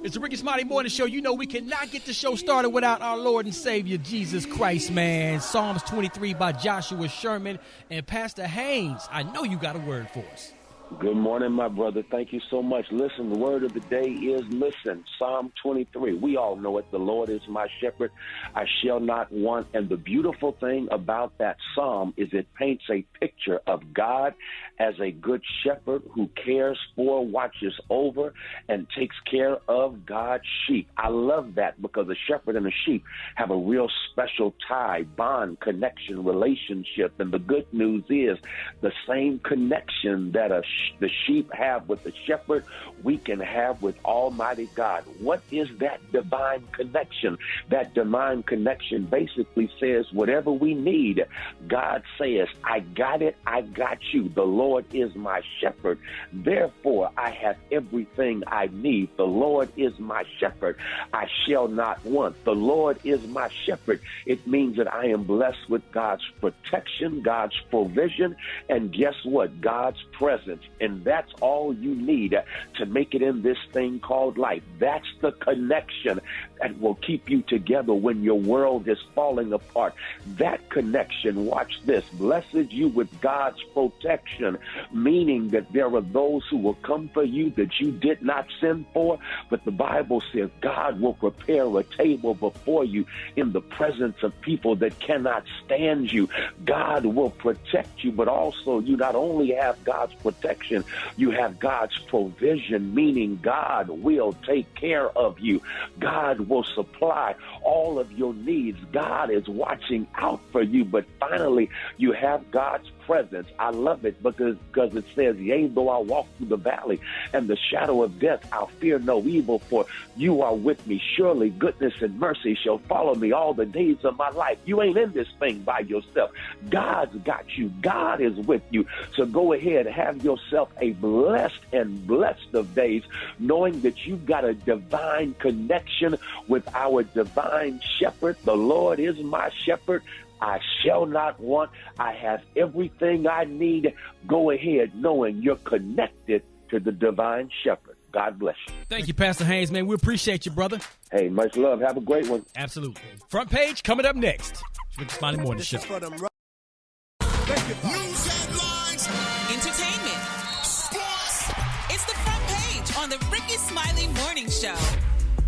It's the Rickey Smiley Morning Show. You know we cannot get the show started without our Lord and Savior, Jesus Christ, man. Psalms 23 by Joshua Sherman and Pastor Haynes. I know you got a word for us. Good morning, my brother. Thank you so much. Listen, the word of the day is listen. Psalm 23. We all know it. The Lord is my shepherd. I shall not want. And the beautiful thing about that psalm is it paints a picture of God as a good shepherd who cares for, watches over, and takes care of God's sheep. I love that because a shepherd and a sheep have a real special tie, bond, connection, relationship. And the good news is the same connection that the sheep have with the shepherd, we can have with Almighty God. What is that divine connection? That divine connection basically says whatever we need, God says, I got it, I got you. The Lord is my shepherd. Therefore, I have everything I need. The Lord is my shepherd. I shall not want. The Lord is my shepherd. It means that I am blessed with God's protection, God's provision, and guess what? God's presence. And that's all you need to make it in this thing called life. That's the connection that will keep you together when your world is falling apart. That connection, watch this, blesses you with God's protection, meaning that there are those who will come for you that you did not send for, but the Bible says God will prepare a table before you in the presence of people that cannot stand you. God will protect you, but also you not only have God's protection, you have God's provision, meaning God will take care of you. God will supply all of your needs. God is watching out for you, but finally you have God's presence. I love it because it says, yea, though I walk through the valley and the shadow of death, I'll fear no evil, for you are with me. Surely goodness and mercy shall follow me all the days of my life. You ain't in this thing by yourself. God's got you. God is with you. So go ahead, have yourself a blessed and blessed of days, knowing that you've got a divine connection with our divine shepherd. The Lord is my shepherd. I shall not want. I have everything I need. Go ahead knowing you're connected to the divine shepherd. God bless you. Thank you, Pastor Haynes, man. We appreciate you, brother. Hey, much love. Have a great one. Absolutely. Front page coming up next. It's Rickey Smiley Morning Show. News headlines, entertainment, sports. It's the front page on the Rickey Smiley Morning Show.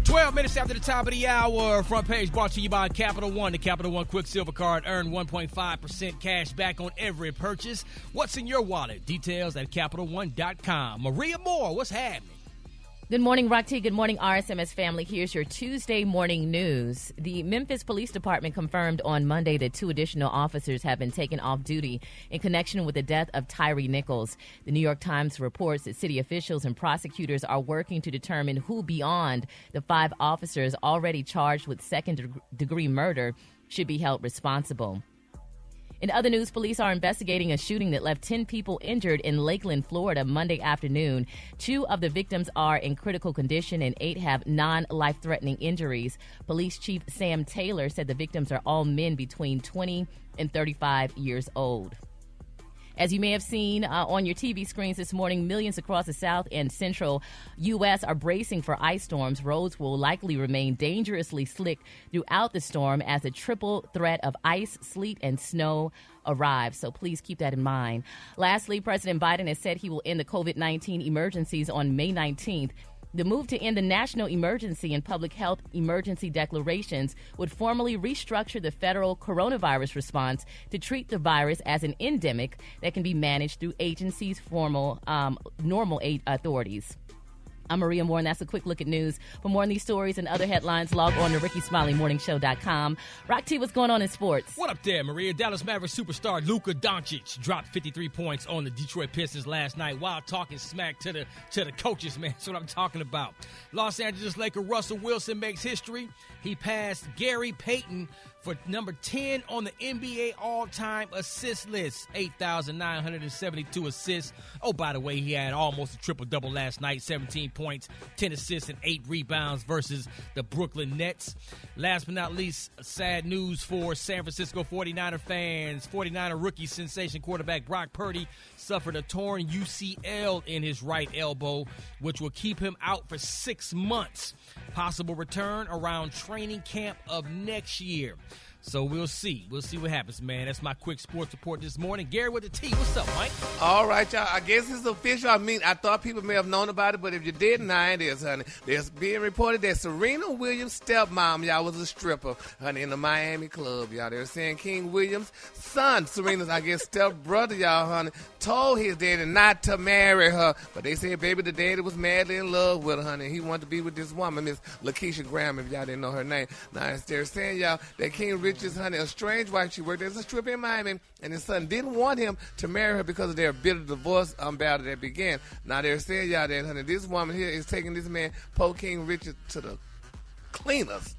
12 minutes after the top of the hour, front page brought to you by Capital One. The Capital One Quicksilver Card earned 1.5% cash back on every purchase. What's in your wallet? Details at CapitalOne.com. Maria Moore, what's happening? Good morning, Rock T. Good morning, RSMS family. Here's your Tuesday morning news. The Memphis Police Department confirmed on Monday that 2 additional officers have been taken off duty in connection with the death of Tyree Nichols. The New York Times reports that city officials and prosecutors are working to determine who beyond the 5 officers already charged with second-degree murder should be held responsible. In other news, police are investigating a shooting that left 10 people injured in Lakeland, Florida, Monday afternoon. 2 of the victims are in critical condition and 8 have non-life-threatening injuries. Police Chief Sam Taylor said the victims are all men between 20 and 35 years old. As you may have seen on your TV screens this morning, millions across the south and central U.S. are bracing for ice storms. Roads will likely remain dangerously slick throughout the storm as the triple threat of ice, sleet, and snow arrives. So please keep that in mind. Lastly, President Biden has said he will end the COVID-19 emergencies on May 19th. The move to end the national emergency and public health emergency declarations would formally restructure the federal coronavirus response to treat the virus as an endemic that can be managed through agencies' normal aid authorities. I'm Maria Moore, and that's a quick look at news. For more on these stories and other headlines, log on to RickeySmileyMorningShow.com. Rock T, what's going on in sports? What up there, Maria? Dallas Mavericks superstar Luka Doncic dropped 53 points on the Detroit Pistons last night while talking smack to the coaches, man. That's what I'm talking about. Los Angeles Laker Russell Wilson makes history. He passed Gary Payton for number 10 on the NBA all-time assist list, 8,972 assists. Oh, by the way, he had almost a triple-double last night, 17 points, 10 assists, and 8 rebounds versus the Brooklyn Nets. Last but not least, sad news for San Francisco 49er fans. 49er rookie sensation quarterback Brock Purdy suffered a torn UCL in his right elbow, which will keep him out for 6 months. Possible return around training camp of next year. So we'll see. We'll see what happens, man. That's my quick sports report this morning. Gary with the T. What's up, Mike? All right, y'all. I guess it's official. I mean, I thought people may have known about it, but if you didn't, now it is, honey. There's being reported that Serena Williams' stepmom, y'all, was a stripper, honey, in the Miami club, y'all. They were saying King Williams' son, Serena's, I guess, stepbrother, y'all, honey, told his daddy not to marry her. But they said, baby, the daddy was madly in love with her, honey. He wanted to be with this woman, Miss Lakeisha Graham, if y'all didn't know her name. Now, they're saying, y'all, that King Richard's, honey, a strange wife. She worked as a stripper in Miami, and his son didn't want him to marry her because of their bitter divorce battle that began. Now, they're saying, y'all, that, honey, this woman here is taking this man, Poe King Richard, to the cleaners.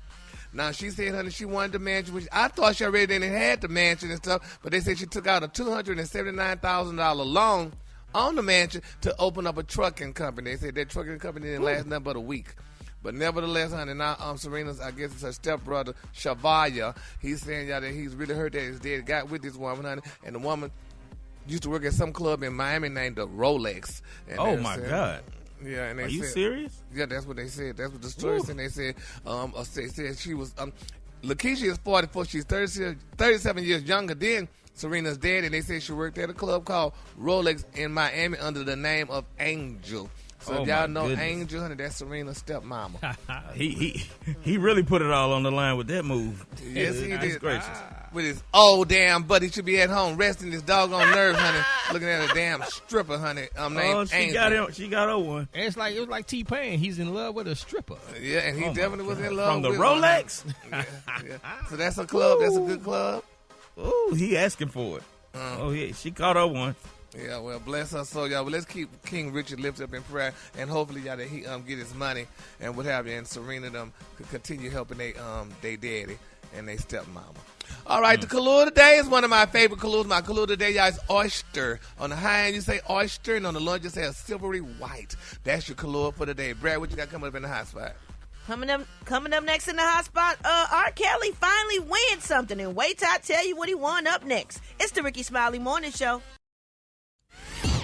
Now, she said, honey, she wanted the mansion, which I thought she already didn't had the mansion and stuff, but they said she took out a $279,000 loan on the mansion to open up a trucking company. They said that trucking company didn't last nothing but a week. But nevertheless, honey, now Serena's, I guess it's her stepbrother, Shavaya. He's saying, y'all, that he's really hurt that his dad got with this woman, honey, and the woman used to work at some club in Miami named the Rolex. And oh, my God. Yeah, and they Are you said, serious? Yeah, that's what they said. That's what the story said. They said, she was, Lakeisha is 44. She's 37 years younger than Serena's dad, and they said she worked at a club called Rolex in Miami under the name of Angel. So if y'all know Angel, honey, that's Serena's stepmama. he really put it all on the line with that move. Yes, he did. Gracious. With his old damn buddy, should be at home resting his doggone nerves, honey, looking at a damn stripper, honey, named Angel. She got her one. And it was like T-Pain. He's in love with a stripper. Yeah, and he definitely was in love from the with Rolex. Yeah. So that's a club. That's a good club. Ooh, he asking for it. Oh yeah, she caught her one. Yeah, well, bless her soul, y'all. Well, let's keep King Richard lifted up in prayer, and hopefully, y'all, that he get his money and what have you, and Serena them could continue helping they daddy and they stepmama. All right, the color today is one of my favorite colors. My color today, y'all, is oyster. On the high end, you say oyster, and on the low, you say a silvery white. That's your color for today. Brad, what you got coming up in the hot spot? Coming up next in the hot spot, R. Kelly finally wins something, and wait till I tell you what he won up next. It's the Rickey Smiley Morning Show.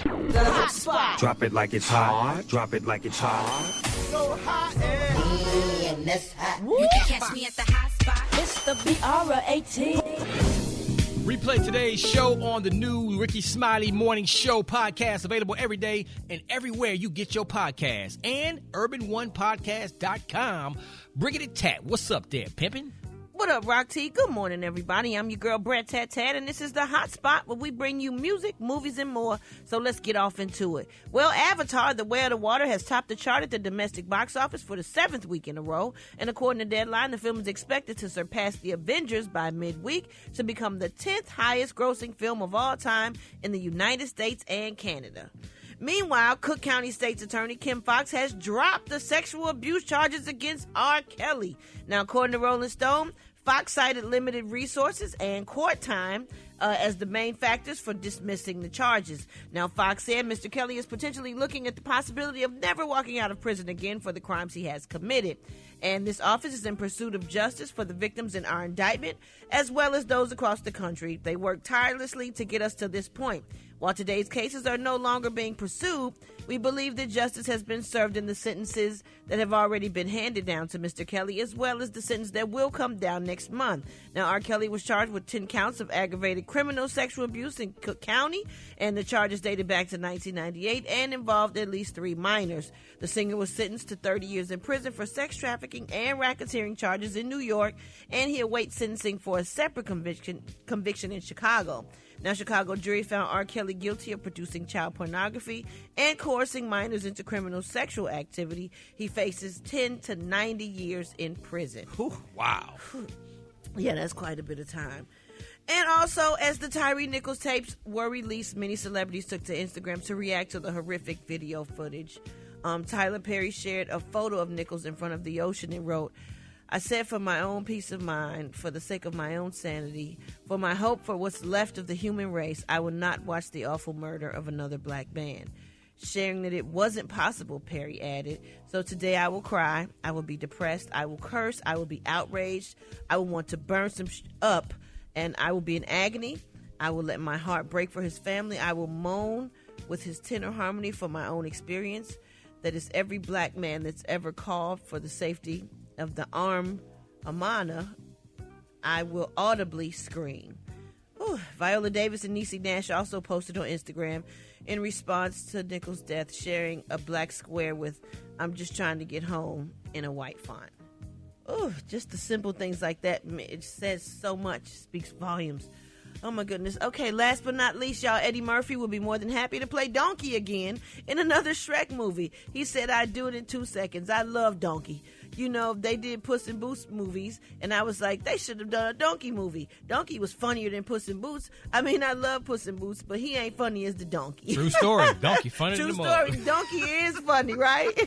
The hot spot. Drop it like it's hot. Drop it like it's hot. So hot and that's hot. You can catch me at the hot spot. It's the BR18. Replay today's show on the new Rickey Smiley Morning Show podcast, available every day and everywhere you get your podcasts. And urban1podcast.com. Brigitte Tat, what's up there, pimpin'? What up, Rock T? Good morning, everybody. I'm your girl, Brett Tat Tat, and this is the hot spot where we bring you music, movies, and more. So let's get off into it. Well, Avatar, The Way of the Water, has topped the chart at the domestic box office for the 7th week in a row. And according to Deadline, the film is expected to surpass The Avengers by midweek to become the 10th highest grossing film of all time in the United States and Canada. Meanwhile, Cook County State's Attorney Kim Foxx has dropped the sexual abuse charges against R. Kelly. Now, according to Rolling Stone, Fox cited limited resources and court time as the main factors for dismissing the charges. Now, Fox said Mr. Kelly is potentially looking at the possibility of never walking out of prison again for the crimes he has committed. And this office is in pursuit of justice for the victims in our indictment, as well as those across the country. They worked tirelessly to get us to this point. While today's cases are no longer being pursued, we believe that justice has been served in the sentences that have already been handed down to Mr. Kelly, as well as the sentence that will come down next month. Now, R. Kelly was charged with 10 counts of aggravated criminal sexual abuse in Cook County, and the charges dated back to 1998 and involved at least 3 minors. The singer was sentenced to 30 years in prison for sex trafficking and racketeering charges in New York, and he awaits sentencing for a separate conviction in Chicago. Now, Chicago jury found R. Kelly guilty of producing child pornography and coercing minors into criminal sexual activity. He faces 10 to 90 years in prison. Wow. Yeah, that's quite a bit of time. And also, as the Tyree Nichols tapes were released, many celebrities took to Instagram to react to the horrific video footage. Tyler Perry shared a photo of Nichols in front of the ocean and wrote, I said for my own peace of mind, for the sake of my own sanity, for my hope for what's left of the human race, I will not watch the awful murder of another black man. Sharing that it wasn't possible, Perry added. So today I will cry, I will be depressed, I will curse, I will be outraged, I will want to burn some up, and I will be in agony. I will let my heart break for his family. I will moan with his tenor harmony for my own experience. That is every black man that's ever called for the safety of the armed Amana. I will audibly scream. Whew. Viola Davis and Niecy Nash also posted on Instagram in response to Nichols' death, sharing a black square with "I'm just trying to get home" in a white font. Oh, just the simple things like that. It says so much, speaks volumes. Oh, my goodness. Okay, last but not least, y'all, Eddie Murphy will be more than happy to play Donkey again in another Shrek movie. He said, "I'd do it in 2 seconds. I love Donkey." You know, they did Puss in Boots movies, and I was like, they should have done a Donkey movie. Donkey was funnier than Puss in Boots. I mean, I love Puss in Boots, but he ain't funny as the donkey. True story. Donkey funny True than the story. mug. Donkey is funny, right?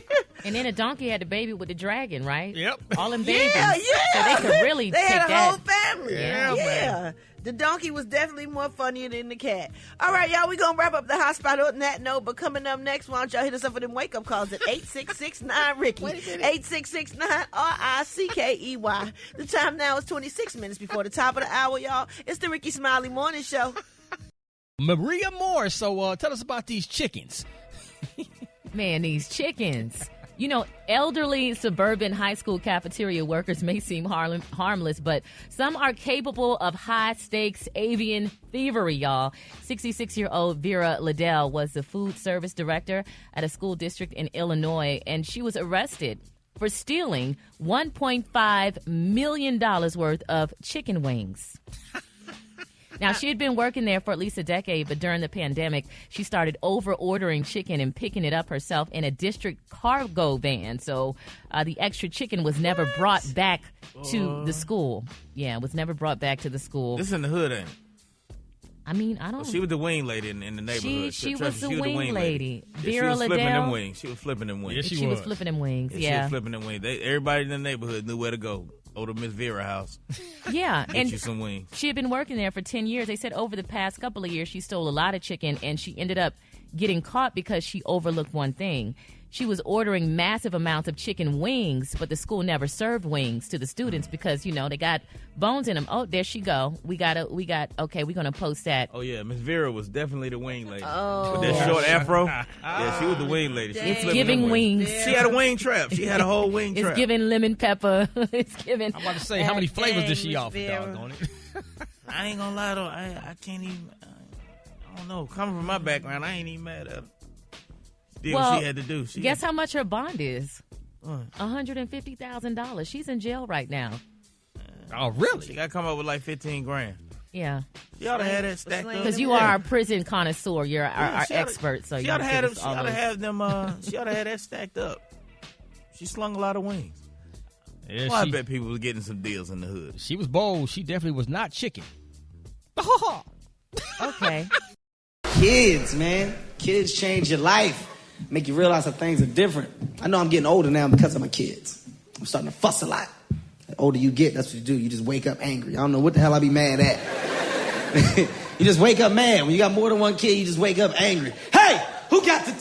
And then a donkey had the baby with the dragon, right? Yep. All them babies. Yeah. So they could really They take had a that. whole family. Yeah, man. The donkey was definitely more funnier than the cat. All right, y'all, we going to wrap up the hot spot on that note. But coming up next, why don't y'all hit us up with them wake-up calls at 866-9-RICKY. 866-9-RICKEY. The time now is 26 minutes before the top of the hour, y'all. It's the Rickey Smiley Morning Show. Maria Moore, so tell us about these chickens. Man, these chickens. You know, elderly suburban high school cafeteria workers may seem harmless, but some are capable of high-stakes avian thievery, y'all. 66-year-old Vera Liddell was the food service director at a school district in Illinois, and she was arrested for stealing $1.5 million worth of chicken wings. Now, she had been working there for at least a decade, but during the pandemic, she started over-ordering chicken and picking it up herself in a district cargo van. So the extra chicken was never brought back to the school. Yeah, it was never brought back to the school. This in the hood, ain't it? I mean, I don't... She was the wing lady in the neighborhood. She was the wing lady. Yeah, Vera she was flipping Liddell. them wings. She was flipping them wings. Yeah, She was flipping them wings, She yeah. was flipping them wings. Everybody in the neighborhood knew where to go. Go to Miss Vera house. Yeah, Get and you some wings. she had been working there for 10 years. They said over the past couple of years, she stole a lot of chicken, and she ended up getting caught because she overlooked one thing. She was ordering massive amounts of chicken wings, but the school never served wings to the students because, you know, they got bones in them. Oh, there she go. Okay, we're going to post that. Oh, yeah. Miss Vera was definitely the wing lady. Oh. With that short afro. Yeah, she was the wing lady. She was It's flipping giving them wings. She had a wing trap. She had a whole wing trap. It's giving lemon pepper. It's giving... I'm about to say, how many flavors dang, does she Miss offer, Vera. doggone it? I ain't gonna lie, though. I can't even... I don't know. Coming from my background, I ain't even mad at her. Did what she had to do. Guess how much her bond is? $150,000. She's in jail right now. Oh, really? She got to come up with like 15 grand. Yeah. You ought to have that stacked up. Because you are our prison connoisseur. You're our expert. So she you ought to have them. She ought to always... have them. She ought to have that stacked up. She slung a lot of wings. Yeah, I bet people was getting some deals in the hood. She was bold. She definitely was not chicken. Okay. Kids, man. Kids change your life. Make you realize that things are different. I know I'm getting older now because of my kids. I'm starting to fuss a lot. The older you get, that's what you do. You just wake up angry. I don't know what the hell I be mad at. You just wake up mad. When you got more than one kid, you just wake up angry. Hey, who got the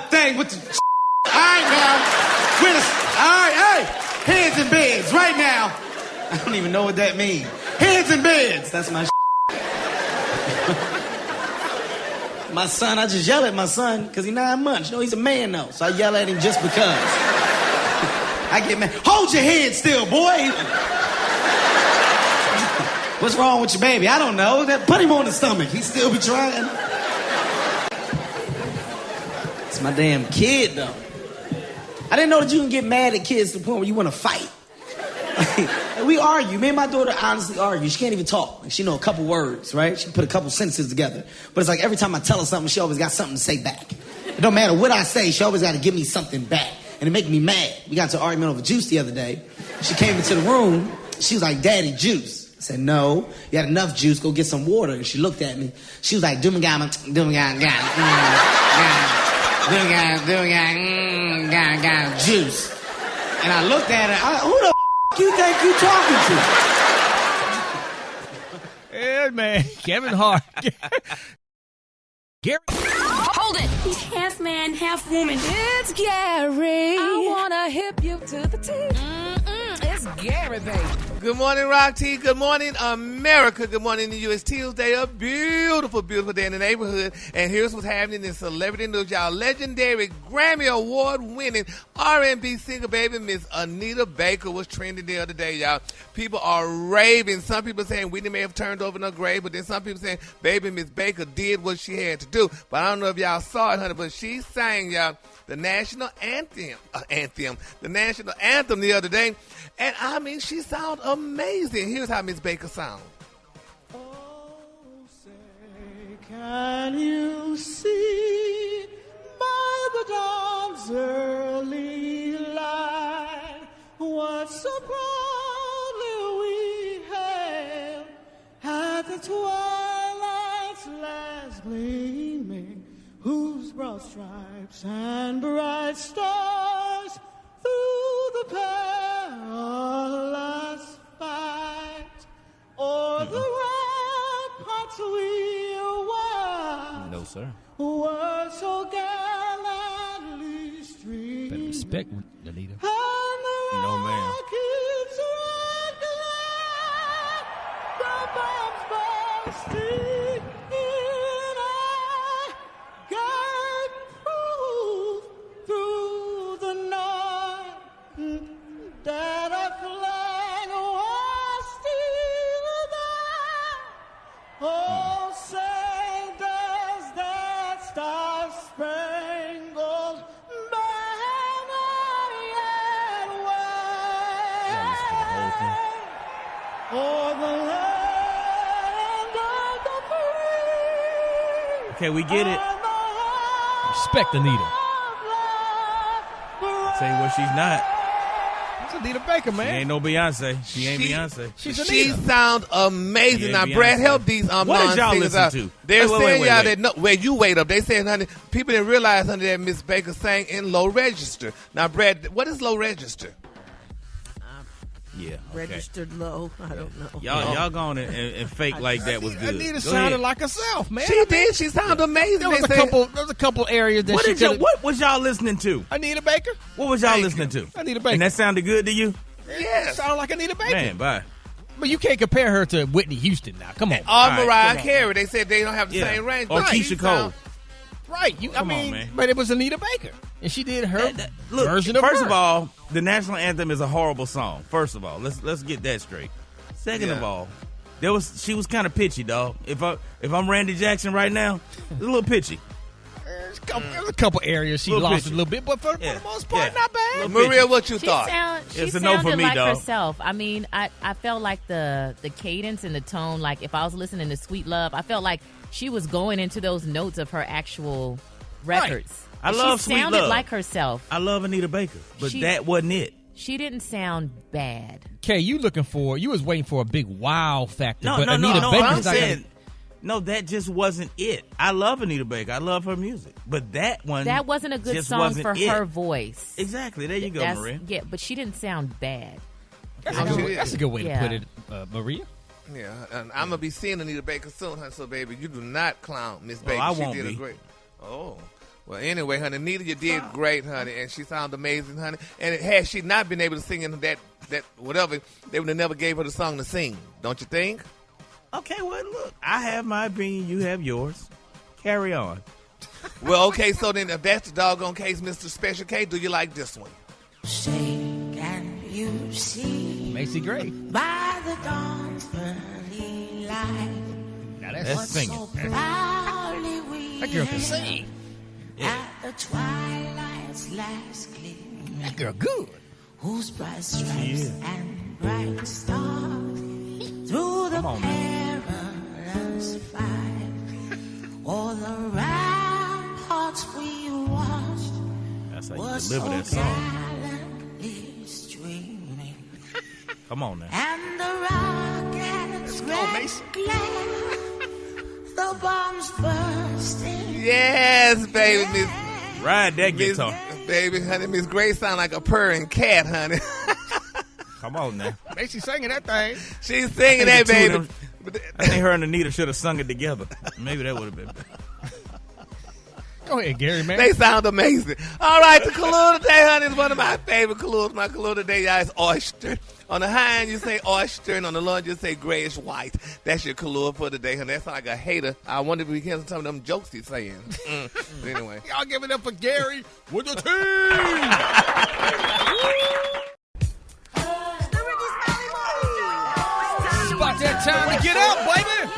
thing with the all right, now. All right, hey, heads in beds right now. I don't even know what that means. Heads in beds. That's my My son, I just yell at my son because he's 9 months. You know, he's a man, though. So I yell at him just because. I get mad. Hold your head still, boy. What's wrong with your baby? I don't know. Put him on the stomach. He still be trying. It's my damn kid, though. I didn't know that you can get mad at kids to the point where you want to fight. We argue. Me and my daughter honestly argue. She can't even talk. Like, she know a couple words, right? She can put a couple sentences together. But it's like every time I tell her something, she always got something to say back. It don't matter what I say, she always got to give me something back. And it make me mad. We got into an argument over juice the other day. She came into the room. She was like, "Daddy, juice." I said, "No, you had enough juice. Go get some water." And she looked at me. She was like, juice. And I looked at her. Who the fuck you think you talking to? Yeah, man. Kevin Hart. Gary. Hold it. He's half man, half woman. It's Gary. I wanna hip you to the teeth. It's Gary, baby. Good morning, Rock T. Good morning, America. Good morning to you. It's Tuesday, a beautiful, beautiful day in the neighborhood. And here's what's happening in celebrity news. Y'all, legendary Grammy Award-winning R&B singer, baby, Miss Anita Baker was trending the other day, y'all. People are raving. Some people saying Whitney may have turned over in her grave, but then some people saying, baby, Miss Baker did what she had to do. But I don't know if y'all saw it, honey, but she sang, y'all, the national anthem the other day. And I mean, she sounded amazing. Here's how Miss Baker sounds. Oh, say, can you see by the dawn's early light what so proudly we hailed at the twilight's last gleaming, whose broad stripes and bright stars through the perilous fight o'er the ramparts we were. No, sir. Were so gallantly streaming. Better respect Anita. And the No, ma'am. rockets red glare, the bombs bursting in air, gave proof through the night that a flag was still there. Oh, say does that star-spangled banner yet wave o'er the land of the free? Okay, we get it. Respect Anita. Say what she's not. It's Anita Baker, She man. ain't no Beyonce. She ain't Beyonce. She's She Anita. sound amazing. Yeah, Now, Beyonce. Brad, help these What did y'all non-singers listen out. to? They're Wait, saying, wait, y'all, wait. that no, where you wait up. They saying, honey, people didn't realize, honey, that Miss Baker sang in low register. Now, Brad, what is low register? Yeah. Okay. Registered low. I don't know. Y'all going and fake like that was good. Anita Go sounded ahead. like herself, man. She did. She sounded amazing. There was They a said- couple areas that What she did y'all, could. what was y'all listening to? Anita Baker. What was y'all Thank listening to? Anita Baker. And that sounded good to you? Yes. Sound like Anita Baker. Man, bye. But you can't compare her to Whitney Houston now. Come on. Or All right, Mariah come on. Carey. They said they don't have the Yeah. same range. Or but she Keisha Cole. sound- Right. I Come on, mean, man. but it was Anita Baker. And she did her Look, version of first her. of all, the national anthem is a horrible song. First of all, let's get that straight. Second of Yeah. all, she was kind of pitchy, dog. If I'm Randy Jackson right now, it's a little pitchy. There's a couple areas she Little lost pitchy. a little bit, but for Yeah. the most part, Yeah. not bad. Little Maria, what you She, thought? she It's a no sounded for me, like dog. herself. I mean, I felt like the cadence and the tone, like if I was listening to Sweet Love, I felt like she was going into those notes of her actual records. I love she Sweet sounded Love. like herself. I love Anita Baker, but She- that wasn't it. She didn't sound bad. Kay, you was waiting for a big wow factor. No, but no, Anita no. Baker's I'm not saying, no, that just wasn't it. I love Anita Baker. I love her music, but that one, That wasn't a good just song wasn't for it. her voice. Exactly. There you go, That's- Maria. Yeah, but she didn't sound bad. That's a good way to Yeah. put it, Maria. Yeah, and I'm gonna be seeing Anita Baker soon, honey. So, baby, you do not clown Miss Baker. I she won't did a be. great. Oh, well, anyway, honey, Anita, you did great, honey, and she sounded amazing, honey. And had she not been able to sing in that whatever, they would have never gave her the song to sing. Don't you think? Okay, well, look, I have my opinion. You have yours. Carry on. Well, okay, so then if that's the doggone case, Mr. Special K, do you like this one? Say, can you see Macy Gray. by the dawn's early light Now That's what singing. so proudly we That girl can hailed sing. at the twilight's last gleam, That girl good. whose bright stripes and bright stars through the Come on, perilous fight, all the ramparts we watched That's how you was deliver so that song. gallantly streaming, Come on now. and the rockets red glare, the bombs bursting. Yes, baby, Miss Ride that Miss, guitar. baby, honey, Miss Gray sound like a purring cat, honey. Come on now. Ain't she singing that thing? She's singing that, baby. I think her and Anita should have sung it together. Maybe that would have been better. Go ahead, Gary, man. They sound amazing. All right, the Kahlua today, honey, is one of my favorite Kahluas. My Kahlua today, y'all, is oyster. On the high end, you say oyster, and on the low end, you say grayish white. That's your Kahlua for today, honey. That's like a hater. I wonder if we can some of them jokes he's saying. Anyway. Y'all give it up for Gary with the team. It's about that time to get up, baby.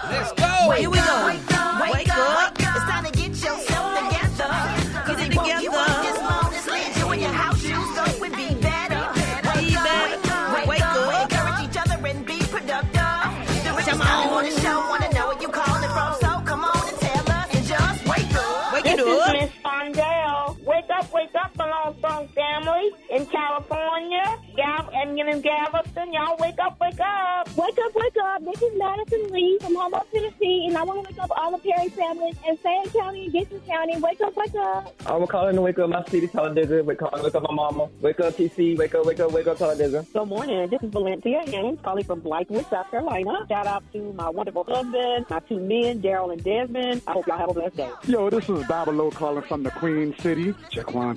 Let's go. Here we go. Wake up. It's time to get yourself together. Get it together. This long, this leads you in your house shoes, so we be better. Wake up. Encourage each other and be productive. The Rickey Smiley Morning Show. Wanna know where you calling from? So come on and tell us and just wake up. This is Miss Fondell. Wake up, Malone Song family in California. And in Galveston, y'all wake up. Wake up. This is Madison Lee from Humboldt, Tennessee, and I want to wake up all the Perry families in Fayette County and Gibson County. Wake up. I'm calling to wake up my city, Talladega. Wake up my mama. Wake up, TC. Wake up, Talladega. Good morning. This is Valencia Yanes, calling from Blythewood, South Carolina. Shout out to my wonderful husband, my two men, Daryl and Desmond. I hope y'all have a blessed day. Yo, this is Babalo calling from the Queen City. Chiquan.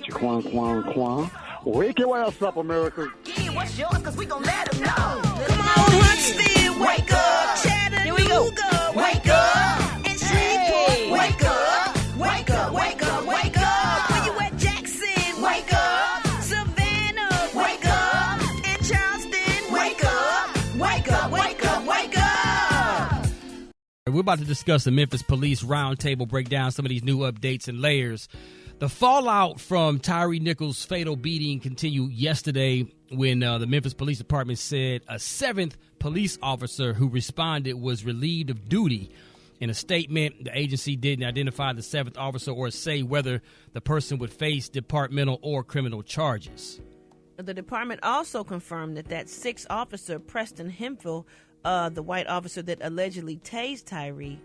Wake your ass up, America. Yeah, what's yours? Because we gon' let them know. Come on, Huntsville. Wake up. Chattanooga. Here we go. Wake up. And Shreveport. Wake up. Wake up. Where you at, Jackson? Wake up. Savannah. Wake up. And Charleston. Wake up. We're about to discuss the Memphis Police Roundtable, break down some of these new updates and layers. The fallout from Tyree Nichols' fatal beating continued yesterday when the Memphis Police Department said a seventh police officer who responded was relieved of duty. In a statement, the agency didn't identify the seventh officer or say whether the person would face departmental or criminal charges. The department also confirmed that sixth officer, Preston Hemphill, the white officer that allegedly tased Tyree,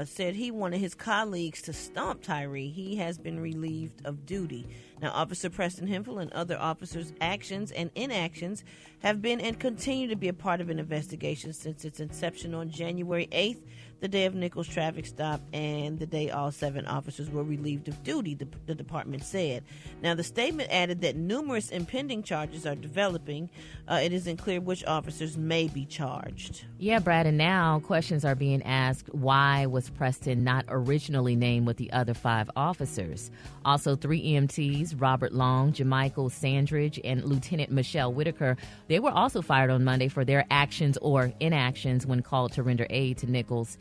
said he wanted his colleagues to stomp Tyree. He has been relieved of duty. Now, Officer Preston Hemphill and other officers' actions and inactions have been and continue to be a part of an investigation since its inception on January 8th, the day of Nichols' traffic stop, and the day all seven officers were relieved of duty, the department said. Now, the statement added that numerous impending charges are developing. It isn't clear which officers may be charged. Yeah, Brad, and now questions are being asked, why was Preston not originally named with the other five officers? Also, 3 EMTs, Robert Long, Jamichael Sandridge, and Lieutenant Michelle Whitaker, they were also fired on Monday for their actions or inactions when called to render aid to Nichols.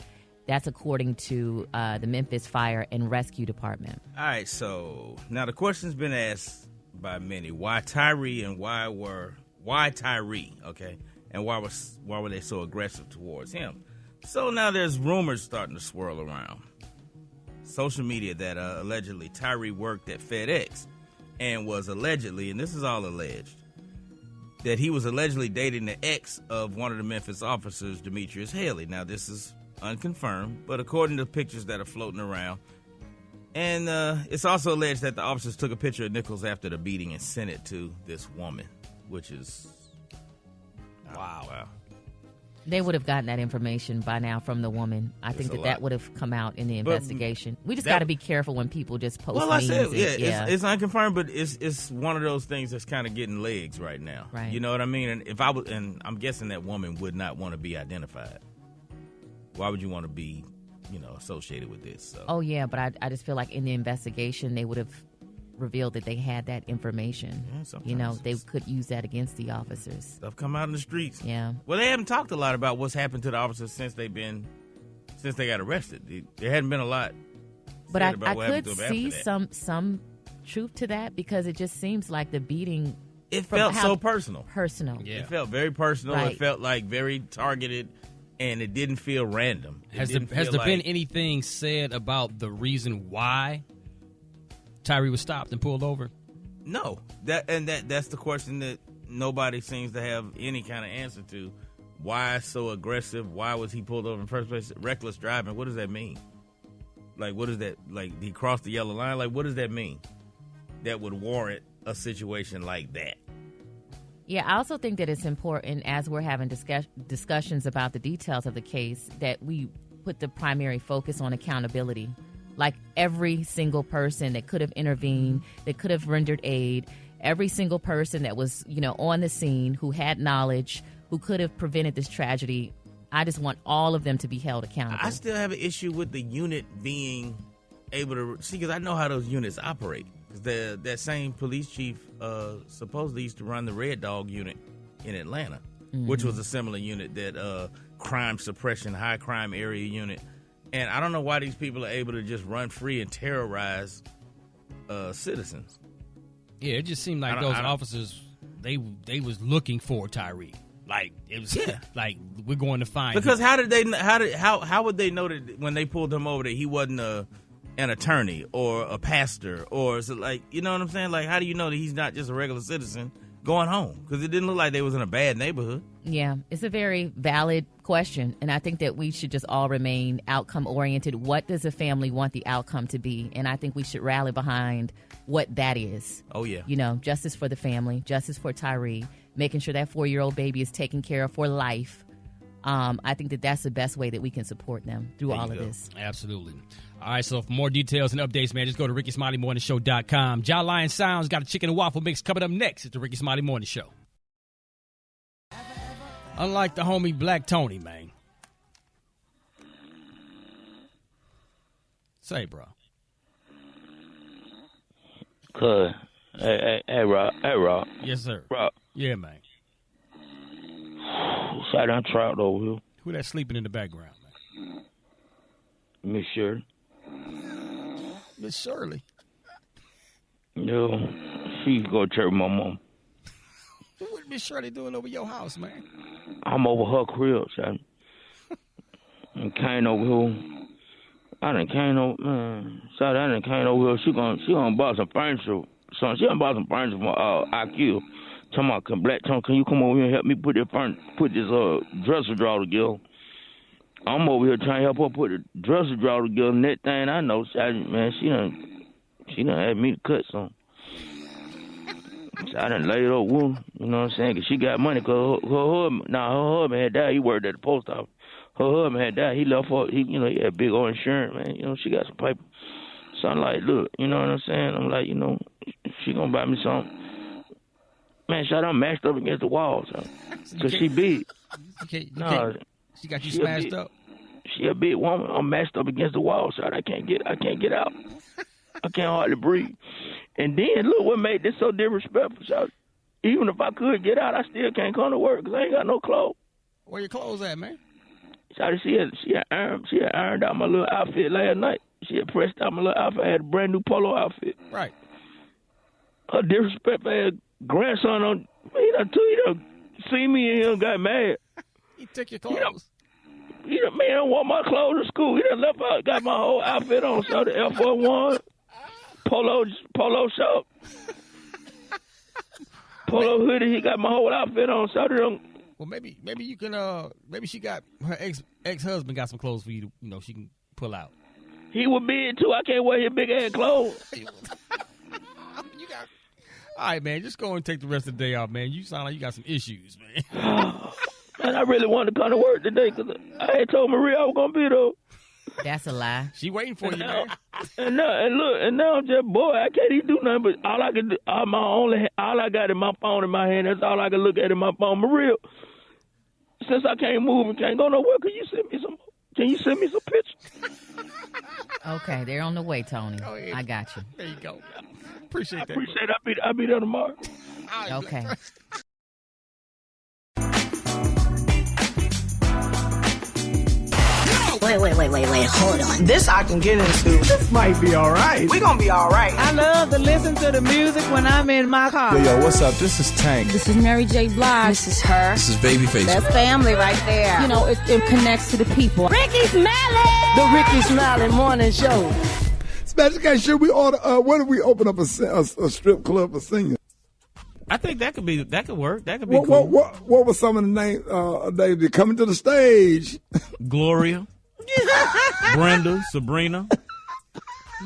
That's according to the Memphis Fire and Rescue Department. All right, so now the question's been asked by many. Why Tyree and why Tyree, okay? And why were they so aggressive towards him? So now there's rumors starting to swirl around social media that allegedly Tyree worked at FedEx and was allegedly, and this is all alleged, that he was allegedly dating the ex of one of the Memphis officers, Demetrius Haley. Now, this is unconfirmed, but according to pictures that are floating around, and it's also alleged that the officers took a picture of Nichols after the beating and sent it to this woman, which is wow. They would have gotten that information by now from the woman. I think that would have come out in the investigation. We just got to be careful when people just post memes. Well, I said, it's unconfirmed, but it's one of those things that's kind of getting legs right now. Right. You know what I mean? And I'm guessing that woman would not want to be identified. Why would you want to be, associated with this? So. Oh yeah, but I just feel like in the investigation they would have revealed that they had that information. Yeah, they could use that against the officers. Stuff come out in the streets. Yeah. Well, they haven't talked a lot about what's happened to the officers since they got arrested. There hadn't been a lot. But I could see some truth to that because it just seems like the beating. It felt so personal. Yeah. It felt very personal. Right. It felt like very targeted, and it didn't feel random. Has there been anything said about the reason why Tyree was stopped and pulled over? No. That's the question that nobody seems to have any kind of answer to. Why so aggressive? Why was he pulled over in the first place? Reckless driving, what does that mean? Like, what is that? Like, he crossed the yellow line? Like, what does that mean? That would warrant a situation like that. Yeah, I also think that it's important as we're having discussions about the details of the case that we put the primary focus on accountability. Like every single person that could have intervened, that could have rendered aid, every single person that was, on the scene who had knowledge, who could have prevented this tragedy. I just want all of them to be held accountable. I still have an issue with the unit being able to see, because I know how those units operate. That same police chief supposedly used to run the Red Dog unit in Atlanta, which was a similar unit, that crime suppression, high crime area unit. And I don't know why these people are able to just run free and terrorize citizens. Yeah, it just seemed like those officers, they was looking for Tyree. Like it was like we're going to find him. Because how would they know that when they pulled him over that he wasn't an attorney or a pastor, or is it like, you know what I'm saying? Like, how do you know that he's not just a regular citizen going home? Because it didn't look like they was in a bad neighborhood. Yeah, it's a very valid question, and I think that we should just all remain outcome-oriented. What does a family want the outcome to be? And I think we should rally behind what that is. Oh, yeah. Justice for the family, justice for Tyree, making sure that 4-year-old baby is taken care of for life. I think that that's the best way that we can support them through all of this. Absolutely. All right, so for more details and updates, man, just go to RickySmileyMorningShow.com. John Lion Sounds got a chicken and waffle mix coming up next at the Rickey Smiley Morning Show. Unlike the homie Black Tony, man. Say, bro. Cuz. Hey, Rob. Yes, sir. Rob. Yeah, man. Sat down trout over here. Who that sleeping in the background, man? Miss Shirley. Miss Shirley? No, she go to church with my mom. What Miss Shirley doing over your house, man? I'm over her crib, son. I came over here. I done came over, man. Sorry, I done came over here. She gonna buy some furniture. So she gonna buy some furniture from IQ. Talking about, Black Tone, can you come over here and help me put this dresser drawer together? I'm over here trying to help her put the dresser drawer together. And that thing I know, man, she done had me to cut some. So I done laid up with her, you know what I'm saying? Because she got money, because her husband had died. He worked at the post office. Her husband had died. He left her, he had big old insurance, man. She got some paper. So I'm like, look, you know what I'm saying? I'm like, she gonna buy me something. Man, I'm mashed up against the wall, son. Because she big. She got you smashed up? She a big woman. I'm mashed up against the wall, son. I can't get out. I can't hardly breathe. And then, look what made this so disrespectful, son. Even if I could get out, I still can't come to work because I ain't got no clothes. Where your clothes at, man? She had ironed out my little outfit last night. She had pressed out my little outfit. I had a brand new polo outfit. Right. Her disrespectful ass grandson he done see me and him got mad. He took your clothes. Man, I don't want my clothes to school. He done left out, got my whole outfit on. So the Air Force One, polo shirt, polo hoodie. He got my whole outfit on. So well, maybe you can. Maybe she got her ex-husband got some clothes for you to, she can pull out. He was big too. I can't wear his big ass clothes. All right, man, just go and take the rest of the day off, man. You sound like you got some issues, man. Man, I really wanted to come to work today because I had told Maria I was going to be there. That's a lie. She waiting for you, man. And now I'm just, boy, I can't even do nothing, but all I can do, all I got in my phone in my hand, that's all I can look at in my phone. Maria, since I can't move and can't go nowhere, can you send me some pictures? Okay, they're on the way, Tony. Oh, yeah. I got you. There you go. Appreciate that. I'll be there tomorrow. Okay. Wait, hold on. This I can get into. This might be all right. We gonna be all right. I love to listen to the music when I'm in my car. Yo, what's up? This is Tank. This is Mary J. Blige. This is her. This is Babyface. That's family right there. It connects to the people. Rickey Smiley! The Rickey Smiley Morning Show. Special case, should we order, what if we open up a strip club for singers? I think that could work. That could be cool. What was some of the names, they coming to the stage? Gloria. Brenda, Sabrina,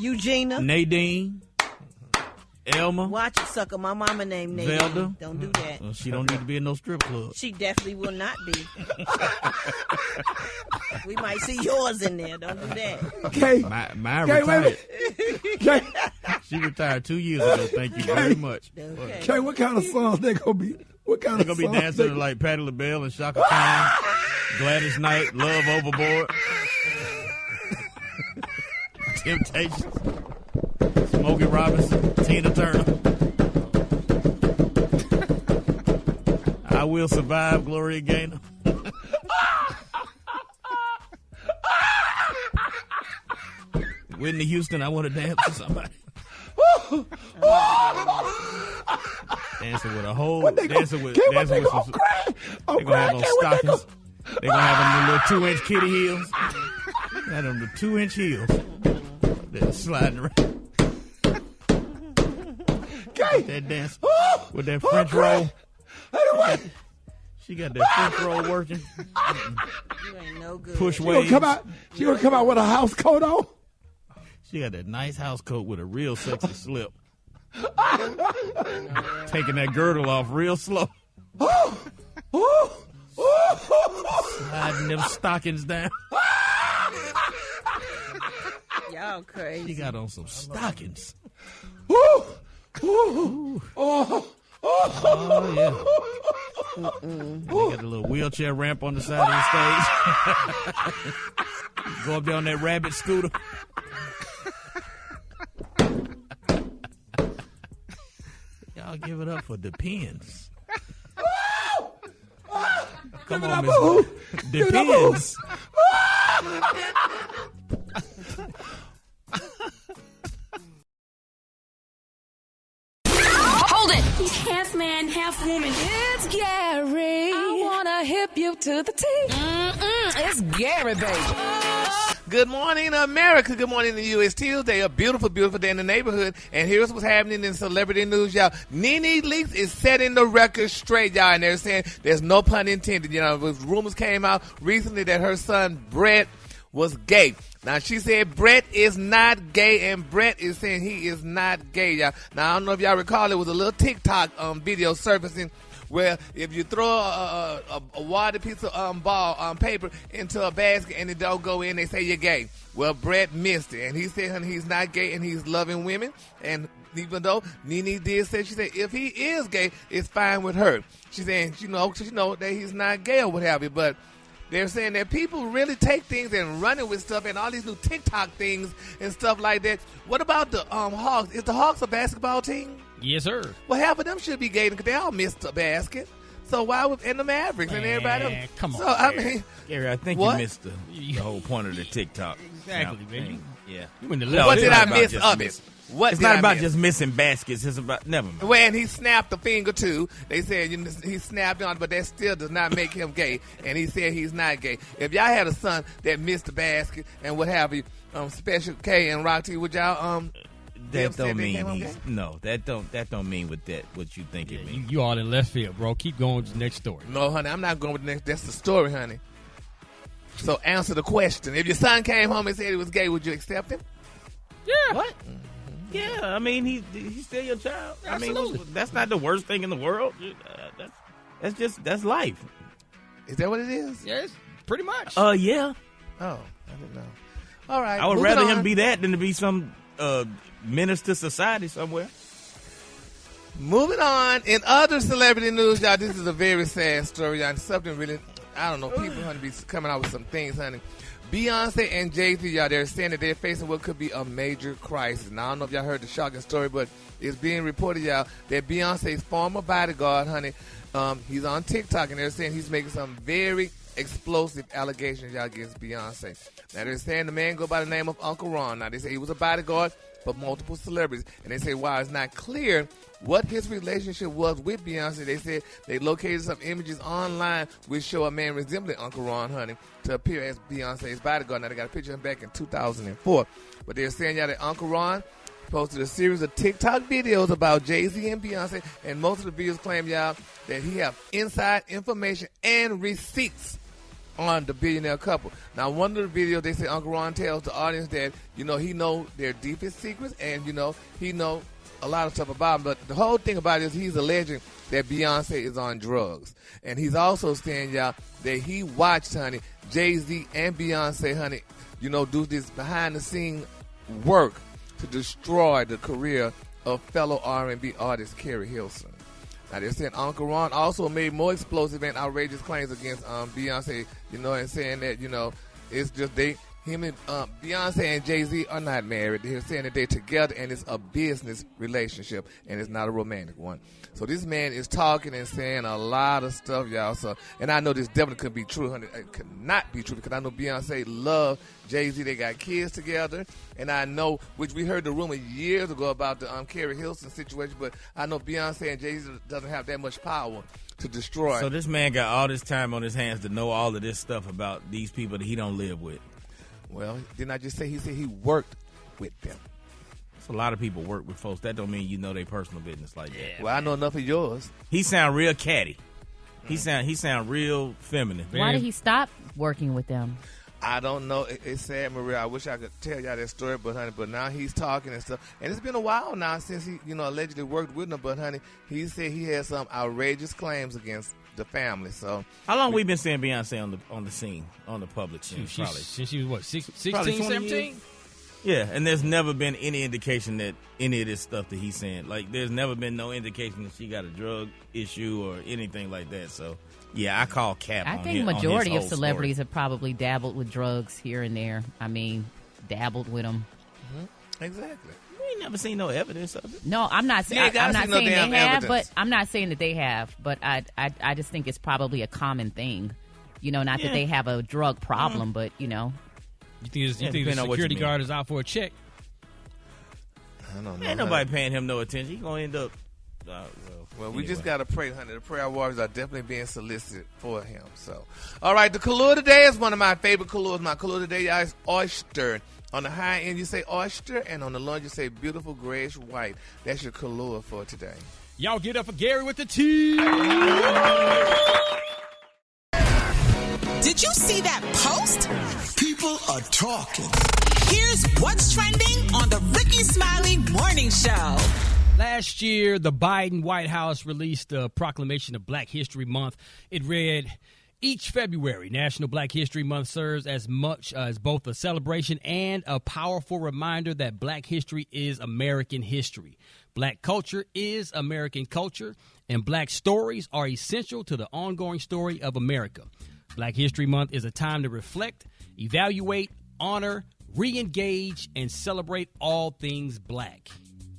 Eugenia, Nadine, Elma. Watch it, sucker. My mama named Nadine. Velda. Don't do that. Well, she don't need to be in no strip club. She definitely will not be. We might see yours in there. Don't do that. Okay. Mine Okay, retired. Okay. She retired 2 years ago. Thank you very much. Okay, what kind of songs they gonna be? What kind They're of gonna be songs dancing like Patti LaBelle and Shaka Khan, Gladys Knight, Love Overboard, Temptations, Smokey Robinson, Tina Turner. I Will Survive, Gloria Gaynor. Whitney Houston, I Want to Dance with Somebody. Dancing with a whole, dancing with some, they're gonna have those stockings. They're gonna have them little 2-inch kitty heels. Got them the 2-inch heels. They're sliding around. That dance with that French roll. She got that French roll working. You ain't no good. Push She waves. gonna come out with a house coat on. She got that nice house coat with a real sexy slip. Taking that girdle off real slow. Sliding them stockings down. Y'all crazy. She got on some stockings. Oh, yeah. They got a little wheelchair ramp on the side of the stage. Go up there on that rabbit scooter. Y'all give it up for Depends. Come on, Miss. Depends. Hold it! He's half man, half woman. It's Gary. I wanna hip you to the T. It's Gary, baby. Good morning, America. Good morning, the U.S. Tuesday. A beautiful, beautiful day in the neighborhood. And here's what's happening in celebrity news, y'all. Nene Leakes is setting the record straight, y'all. And they're saying there's no pun intended. You know, rumors came out recently that her son, Brett, was gay. Now, she said Brett is not gay, and Brett is saying he is not gay, y'all. Now, I don't know if y'all recall, it was a little TikTok video surfacing where if you throw a water piece of ball paper into a basket and it don't go in, they say you're gay. Well, Brett missed it, and he said, honey, he's not gay and he's loving women. And even though Nene did say, she said if he is gay, it's fine with her. She's saying, you know that he's not gay or what have you, but they're saying that people really take things and run it with stuff and all these new TikTok things and stuff like that. What about the Hawks? Is the Hawks a basketball team? Yes, sir. Well, half of them should be gay because they all missed a basket. So why would and the Mavericks and everybody else? Come on, so I mean, Gary, I think what? you missed the whole point of the TikTok. Exactly, man. Yeah. You in the what did I miss of it? What it's did not I about miss? just missing baskets. It's about never mind. When he snapped a finger too, they said he snapped on, but that still does not make him gay. And he said he's not gay. If y'all had a son that missed the basket and what have you, Special K and Rocky, would y'all that don't mean he's no. That don't mean what you think it means. You all in left field, bro. Keep going with the next story. No, honey, I'm not going with the next. That's the story, honey. So answer the question. If your son came home and said he was gay, would you accept him? Yeah. What? Yeah, I mean he's still your child. Absolutely. I mean, that's not the worst thing in the world. That's life. Is that what it is? Yes, pretty much. Yeah. Oh, I didn't know. All right. I would rather him be that than to be some menace to society somewhere. Moving on. In other celebrity news, y'all, this is a very sad story, y'all. Something really, I don't know, people honey, be coming out with some things, honey. Beyonce and Jay-Z, y'all, they're saying that they're facing what could be a major crisis. Now, I don't know if y'all heard the shocking story, but it's being reported, y'all, that Beyonce's former bodyguard, honey, he's on TikTok, and they're saying he's making some very explosive allegations, y'all, against Beyonce. Now, they're saying the man go by the name of Uncle Ron. Now, they say he was a bodyguard for multiple celebrities, and they say, while it's not clear what his relationship was with Beyonce, they said they located some images online which show a man resembling Uncle Ron, honey, to appear as Beyonce's bodyguard. Now, they got a picture of him back in 2004. But they're saying, y'all, that Uncle Ron posted a series of TikTok videos about Jay-Z and Beyonce, and most of the videos claim, y'all, that he have inside information and receipts on the billionaire couple. Now, one of the videos, they say Uncle Ron tells the audience that, he know their deepest secrets, and, he know a lot of stuff about him, but the whole thing about it is he's alleging that Beyonce is on drugs. And he's also saying, y'all, that he watched, honey, Jay-Z and Beyonce, honey, do this behind-the-scene work to destroy the career of fellow R&B artist Carrie Hilson. Now, they're saying Uncle Ron also made more explosive and outrageous claims against Beyonce, and saying that, it's just him and Beyonce and Jay-Z are not married. They're saying that they're together and it's a business relationship and it's not a romantic one. So this man is talking and saying a lot of stuff, y'all. So, and I know this definitely could be true, honey. It could not be true because I know Beyonce love Jay-Z. They got kids together. And I know, which we heard the rumor years ago about the Carrie Hilson situation, but I know Beyonce and Jay-Z doesn't have that much power to destroy. So this man got all this time on his hands to know all of this stuff about these people that he don't live with. Well, didn't I just say he said he worked with them? So a lot of people work with folks. That don't mean you know their personal business like that. Well, I know enough of yours. He sound real catty. He sound real feminine. Why did he stop working with them? I don't know. It's sad, Maria. I wish I could tell y'all that story, but honey, but now he's talking and stuff. And it's been a while now since he, allegedly worked with them. But honey, he said he had some outrageous claims against the family. So how long we been seeing Beyonce on the scene, on the public scene? Since she was what, 16, 17? Years? Yeah, and there's never been any indication that any of this stuff that he's saying, like there's never been no indication that she got a drug issue or anything like that. So yeah, I call cap. I think majority of celebrities have probably dabbled with drugs here and there. I mean, dabbled with them. Mm-hmm. Exactly. We ain't never seen no evidence of it. No, I'm not saying I'm not saying they have, but I'm not saying that they have. But I just think it's probably a common thing. Not that they have a drug problem, but You think the security guard is out for a check? I don't know. Ain't nobody paying him no attention. He gonna end up. We just gotta pray, honey. The prayer warriors are definitely being solicited for him. So, all right, the Kahlua today is one of my favorite Kahluas. My Kahlua today is oyster. On the high end, you say oyster, and on the low, you say beautiful grayish white. That's your Kahlua for today. Y'all get up for Gary with the tea. Did you see that post? People are talking. Here's what's trending on the Rickey Smiley Morning Show. Last year, the Biden White House released a proclamation of Black History Month. It read, each February, National Black History Month serves as much as both a celebration and a powerful reminder that Black history is American history. Black culture is American culture, and Black stories are essential to the ongoing story of America. Black History Month is a time to reflect, evaluate, honor, re-engage, and celebrate all things Black.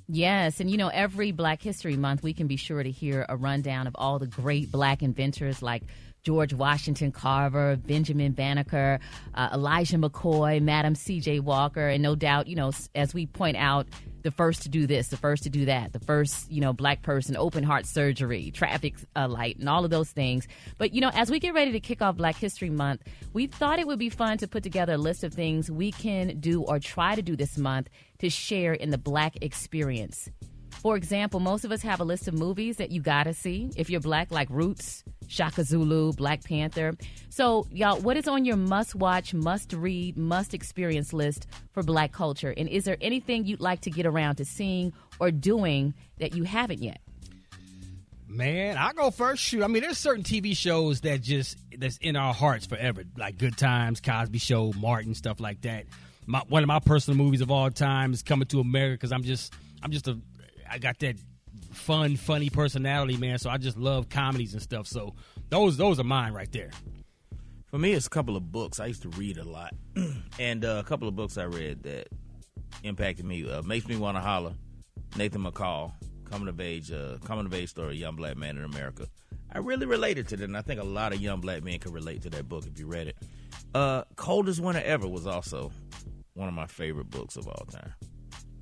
Yes, and every Black History Month, we can be sure to hear a rundown of all the great Black inventors like George Washington Carver, Benjamin Banneker, Elijah McCoy, Madam C.J. Walker, and no doubt, as we point out, the first to do this, the first to do that, the first, Black person, open heart surgery, traffic light, and all of those things. But, as we get ready to kick off Black History Month, we thought it would be fun to put together a list of things we can do or try to do this month to share in the Black experience. For example, most of us have a list of movies that you gotta see if you're Black, like Roots, Shaka Zulu, Black Panther. So, y'all, what is on your must-watch, must-read, must-experience list for Black culture? And is there anything you'd like to get around to seeing or doing that you haven't yet? Man, I'll go first. Shoot, I mean, there's certain TV shows that's in our hearts forever, like Good Times, Cosby Show, Martin, stuff like that. One of my personal movies of all time is Coming to America, because I got that fun, funny personality, man. So I just love comedies and stuff. So those are mine right there. For me, it's a couple of books. I used to read a lot, and a couple of books I read that impacted me. Makes Me Want to Holler, Nathan McCall, coming of age story, Young Black Man in America. I really related to that, and I think a lot of young Black men could relate to that book if you read it. Coldest Winter Ever was also one of my favorite books of all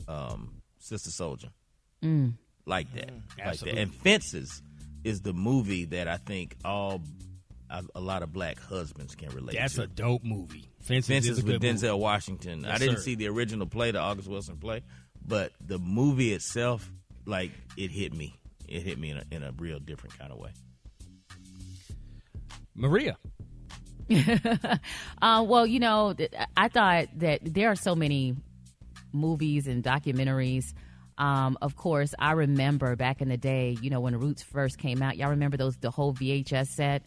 time. Sister Soldier. Like that. Like that. And Fences is the movie that I think a lot of Black husbands can relate to. That's a dope movie. Fences with Denzel movie. Washington. Yes, I didn't sir. see the original play, the August Wilson play, but the movie itself, like, it hit me. It hit me in a real different kind of way. Maria. Well, I thought that there are so many movies and documentaries Of course, I remember back in the day, when Roots first came out. Y'all remember the whole VHS set?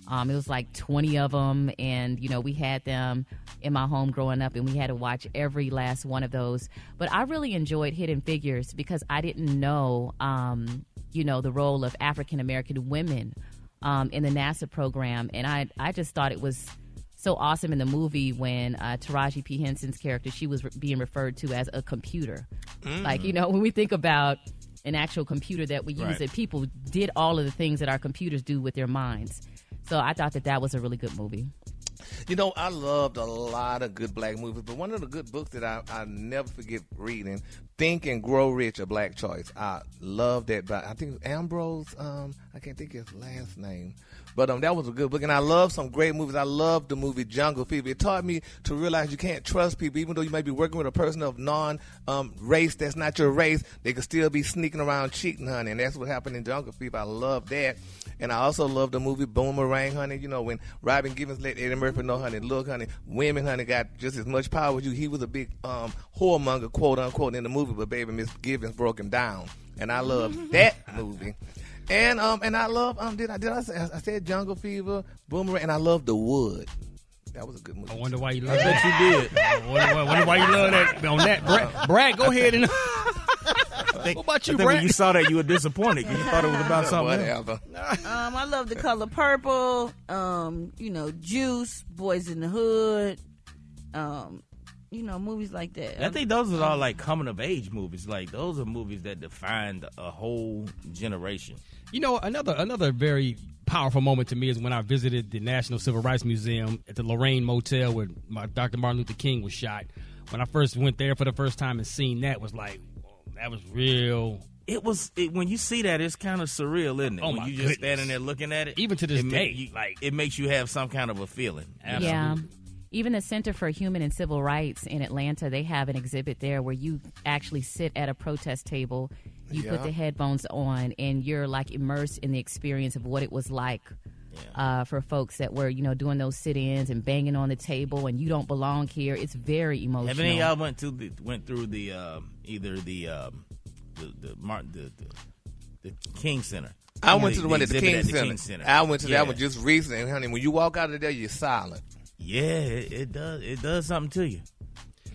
It was like 20 of them, and, we had them in my home growing up, and we had to watch every last one of those. But I really enjoyed Hidden Figures because I didn't know, the role of African-American women in the NASA program, and I just thought it was so awesome in the movie when Taraji P. Henson's character, she was being referred to as a computer. Like, when we think about an actual computer that we use, that people did all of the things that our computers do with their minds. So I thought that was a really good movie. I loved a lot of good black movies, but one of the good books that I never forget reading, Think and Grow Rich, A Black Choice. I love that. But I think Ambrose, I can't think of his last name. But that was a good book, and I love some great movies. I love the movie Jungle Fever. It taught me to realize you can't trust people, even though you may be working with a person of non-race that's not your race. They can still be sneaking around cheating, honey, and that's what happened in Jungle Fever. I love that. And I also love the movie Boomerang, honey. When Robin Givens let Eddie Murphy know, honey, look, honey, women, honey, got just as much power as you. He was a big whoremonger, quote unquote, in the movie, but baby, Miss Givens broke him down, and I love that movie. And I love I said Jungle Fever, Boomerang, and I love The Wood. That was a good movie. I wonder why you love that. I bet you did. I wonder why you love that. On that, Brad, go ahead and. What about you, I think Brad? when you saw that, you were disappointed because you thought it was about something else. I love The Color Purple. Juice, Boys in the Hood. Movies like that. I think those are all like coming of age movies. Like those are movies that defined a whole generation. Another very powerful moment to me is when I visited the National Civil Rights Museum at the Lorraine Motel where Dr. Martin Luther King was shot. When I first went there for the first time and seen that, was like, that was real. When you see that, it's kind of surreal, isn't it? Oh, when my you just goodness. standing there looking at it. Even to this day. It makes you have some kind of a feeling. Absolutely. Yeah. Even the Center for Human and Civil Rights in Atlanta, they have an exhibit there where you actually sit at a protest table, you put the headphones on, and you're like immersed in the experience of what it was like for folks that were, doing those sit-ins and banging on the table, and you don't belong here. It's very emotional. Have any of y'all went through the either the King Center? I went to the one at the King King Center. I went to that one just recently, honey. When you walk out of there, you're silent. Yeah, it does. It does something to you.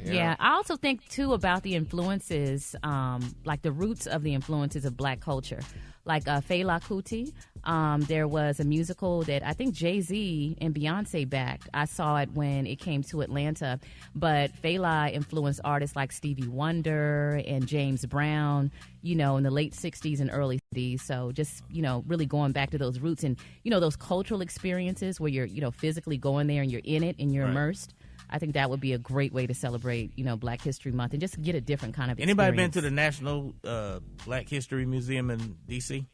Yeah, I also think, too, about the influences, like the roots of the influences of black culture. Like Fela Kuti, there was a musical that I think Jay-Z and Beyonce backed. I saw it when it came to Atlanta. But Fela influenced artists like Stevie Wonder and James Brown, in the late 60s and early 70s. So just, really going back to those roots and, those cultural experiences where you're, physically going there and you're in it and you're immersed. I think that would be a great way to celebrate, Black History Month and just get a different kind of experience. Anybody been to the National Black History Museum in D.C.?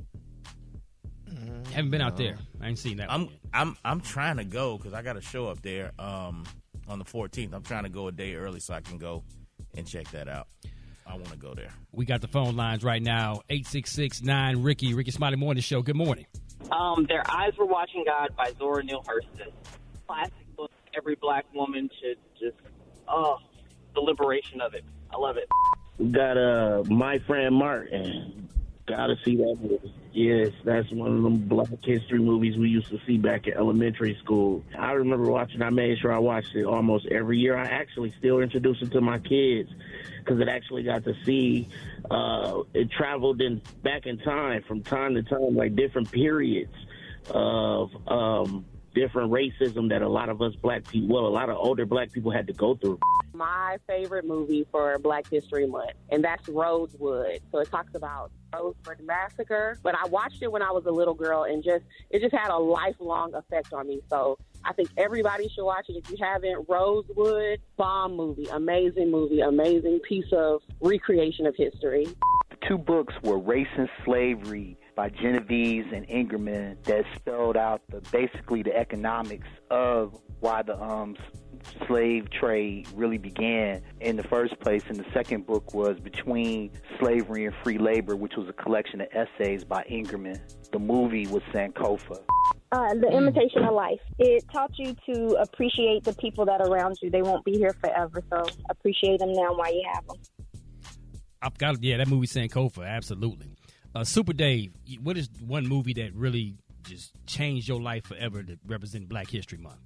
Haven't been out there. I ain't seen that. I'm trying to go because I got a show up there on the 14th. I'm trying to go a day early so I can go and check that out. I want to go there. We got the phone lines right now. 866-9-RICKY. Rickey Smiley Morning Show. Good morning. Their Eyes Were Watching God by Zora Neale Hurston. Classic book. Every black woman should just, the liberation of it. I love it. We got My Friend Martin. Gotta see that movie. Yes, that's one of them Black history movies we used to see back in elementary school. I remember watching. I made sure I watched it almost every year. I actually still introduce it to my kids because it actually got to see. It traveled back in time, from time to time, like different periods of different racism that a lot of us black people, a lot of older black people had to go through. My favorite movie for Black History Month, and that's Rosewood. So it talks about Rosewood Massacre, but I watched it when I was a little girl, and it just had a lifelong effect on me. So I think everybody should watch it if you haven't. Rosewood, bomb movie, amazing piece of recreation of history. The two books were Race and Slavery by Genevieve and Ingerman that spelled out basically the economics of why the slave trade really began in the first place. And the second book was Between Slavery and Free Labor, which was a collection of essays by Ingerman. The movie was Sankofa. The Imitation of Life. It taught you to appreciate the people that are around you. They won't be here forever, so appreciate them now while you have them. I've got that movie Sankofa, absolutely. Super Dave, what is one movie that really just changed your life forever to represent Black History Month?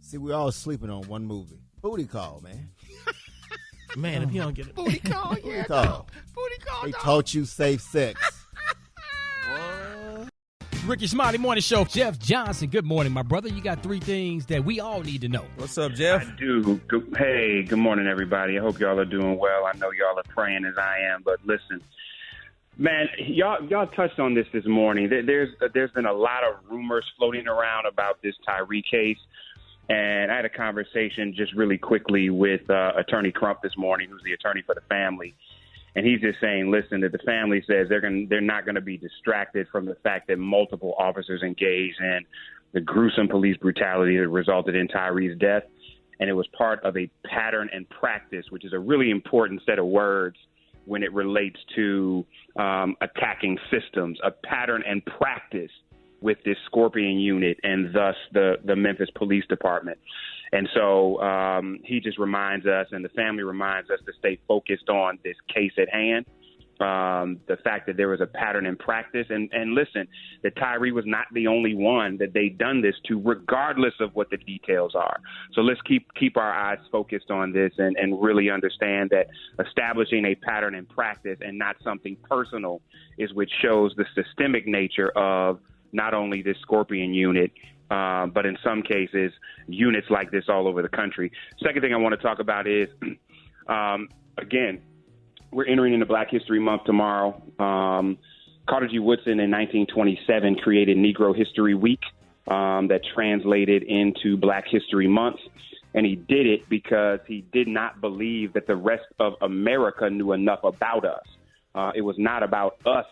See, we're all sleeping on one movie. Booty Call, man. Man, if you don't get it. Booty Call, Booty Call. Booty Call, They taught you safe sex. Rickey Smiley Morning Show. Jeff Johnson, good morning, my brother. You got 3 things that we all need to know. What's up, Jeff? I do. Hey, good morning, everybody. I hope y'all are doing well. I know y'all are praying as I am, but listen, man, y'all touched on this morning. There's been a lot of rumors floating around about this Tyree case, and I had a conversation just really quickly with Attorney Crump this morning, who's the attorney for the family. And he's just saying, listen, that the family says they're not going to be distracted from the fact that multiple officers engaged in the gruesome police brutality that resulted in Tyree's death. And it was part of a pattern and practice, which is a really important set of words when it relates to attacking systems, a pattern and practice with this Scorpion unit and thus the Memphis Police Department. And so he just reminds us, and the family reminds us, to stay focused on this case at hand, the fact that there was a pattern in practice. And listen, that Tyree was not the only one that they'd done this to, regardless of what the details are. So let's keep our eyes focused on this and really understand that establishing a pattern in practice and not something personal is what shows the systemic nature of not only this Scorpion unit, but in some cases, units like this all over the country. Second thing I want to talk about is, again, we're entering into Black History Month tomorrow. Carter G. Woodson in 1927 created Negro History Week that translated into Black History Month. And he did it because he did not believe that the rest of America knew enough about us. It was not about us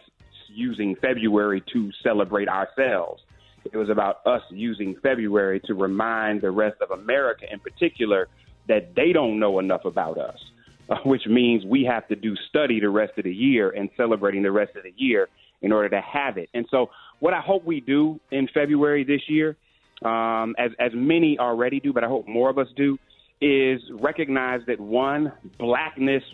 using February to celebrate ourselves. It was about us using February to remind the rest of America in particular that they don't know enough about us, which means we have to do study the rest of the year and celebrating the rest of the year in order to have it. And so what I hope we do in February this year, as many already do, but I hope more of us do, is recognize that, one, blackness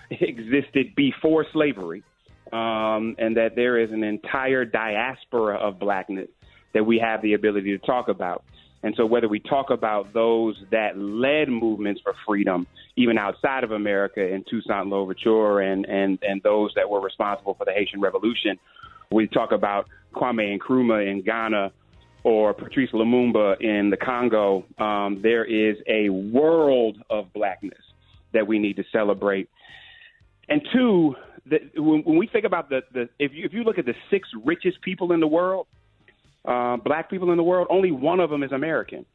existed before slavery, and that there is an entire diaspora of blackness that we have the ability to talk about. And so whether we talk about those that led movements for freedom, even outside of America in Toussaint Louverture and those that were responsible for the Haitian Revolution, we talk about Kwame Nkrumah in Ghana or Patrice Lumumba in the Congo, there is a world of blackness that we need to celebrate. And two, when we think about if you look at the 6 richest people in the world, black people in the world, only one of them is American,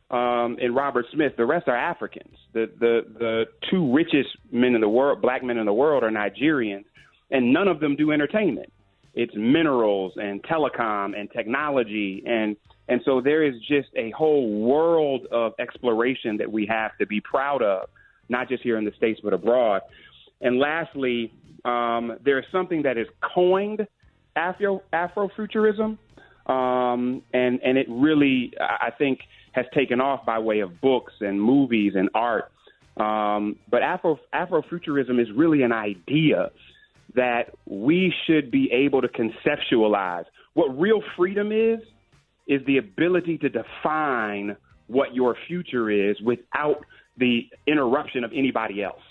and Robert Smith. The rest are Africans. The 2 richest men in the world, black men in the world, are Nigerians, and none of them do entertainment. It's minerals and telecom and technology, and so there is just a whole world of exploration that we have to be proud of, not just here in the States but abroad. And lastly, there is something that is coined Afrofuturism. And it really, I think, has taken off by way of books and movies and art. But Afrofuturism is really an idea that we should be able to conceptualize. What real freedom is the ability to define what your future is without the interruption of anybody else.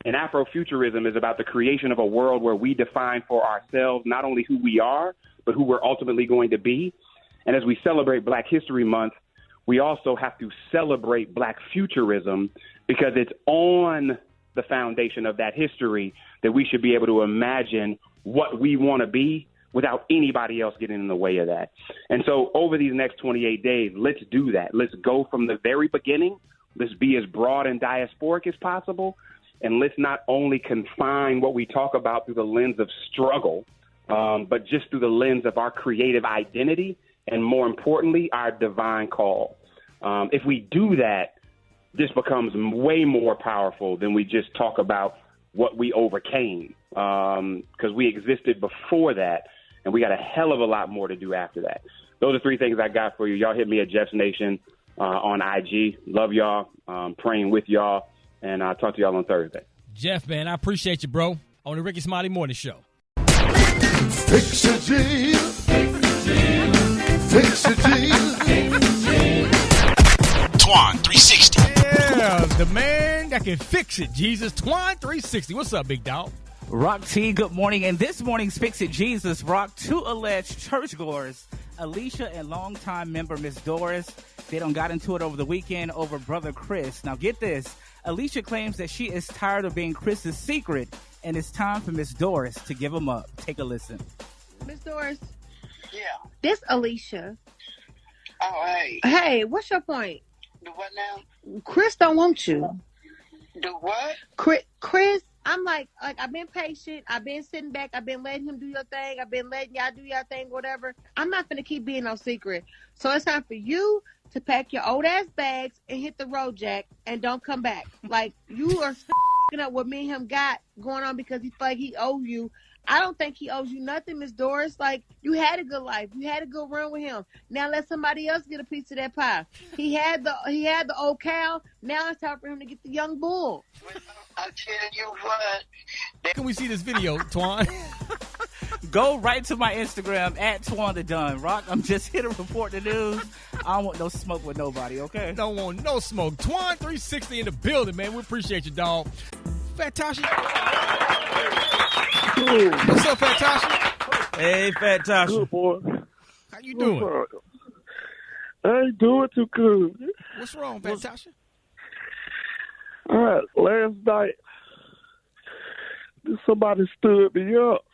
And Afrofuturism is about the creation of a world where we define for ourselves not only who we are, but who we're ultimately going to be. And as we celebrate Black History Month, we also have to celebrate Black futurism, because it's on the foundation of that history that we should be able to imagine what we want to be without anybody else getting in the way of that. And so over these next 28 days, let's do that. Let's go from the very beginning. Let's be as broad and diasporic as possible. And let's not only confine what we talk about through the lens of struggle, but just through the lens of our creative identity and, more importantly, our divine call. If we do that, this becomes way more powerful than we just talk about what we overcame, because we existed before that, and we got a hell of a lot more to do after that. Those are 3 things I got for you. Y'all hit me at Jeff's Nation on IG. Love y'all, praying with y'all, and I'll talk to y'all on Thursday. Jeff, man, I appreciate you, bro. On the Rickey Smiley Morning Show. Fix it, Jesus. Fix it, Jesus. Twan 360. Yeah, the man that can fix it, Jesus. Twan 360. What's up, big dog? Rock T, good morning. And this morning's Fix It Jesus, Rock, two alleged churchgoers, Alicia and longtime member Miss Doris, they done got into it over the weekend over brother Chris. Now get this, Alicia claims that she is tired of being Chris's secret, and it's time for Miss Doris to give him up. Take a listen. Miss Doris. Yeah. This Alicia. Oh, hey. Hey, what's your point? Do what now? Chris don't want you. Do what? Chris, I'm like I've been patient. I've been sitting back. I've been letting him do your thing. I've been letting y'all do your thing, whatever. I'm not going to keep being no secret. So it's time for you to pack your old ass bags and hit the road, Jack, and don't come back. Like, you are f***ing up what me and him got going on because he feel like he owes you. I don't think he owes you nothing, Miss Doris. Like, you had a good life. You had a good run with him. Now let somebody else get a piece of that pie. He had the old cow. Now it's time for him to get the young bull. I tell you what. Can we see this video, Twan? Go right to my Instagram, at Twan the Dunn. Rock, I'm just here to report the news. I don't want no smoke with nobody, okay? Don't want no smoke. Twan 360 in the building, man. We appreciate you, dog. Fat Tasha. What's up, Fat Tasha? Hey, Fat Tasha. Good, boy. How you doing? I ain't doing too good. What's wrong, Fat Tasha? All right, last night, somebody stood me up.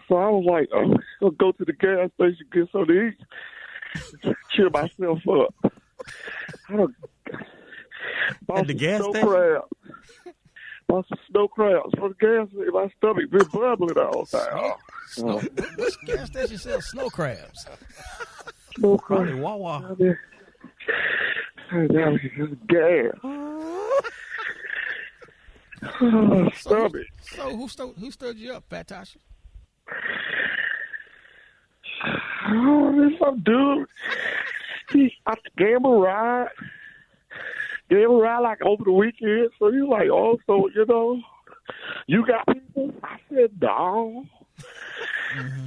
So I was like, oh, I'll go to the gas station, get something to eat, cheer myself up. I don't At the gas station? Crabs. Bought some snow crabs for the gas station. My stomach been bubbling all time. Which gas station sells snow crabs? Snow crabs. Probably Wawa. Gas. Stomach. So who stood you up, Fat Tasha? Oh, this some dude. I gave him a ride. Like over the weekend. So he's like, oh, so, you know, you got people? I said, no. Mm-hmm.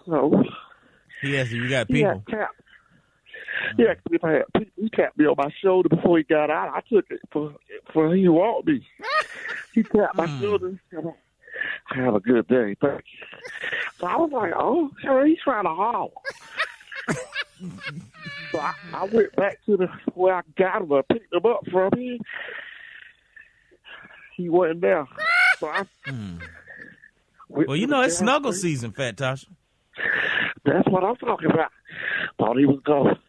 So he asked you got people. Yeah, if I had people, he tapped me on my shoulder before he got out. I took it for he want me. He tapped my shoulder. Have a good day, thank you. So I was like, oh, he's trying to haul. So I went back to where I got him. I picked him up from him. He wasn't there. So Well, you know, it's snuggle season, Fat Tasha. That's what I'm talking about. Thought he was going to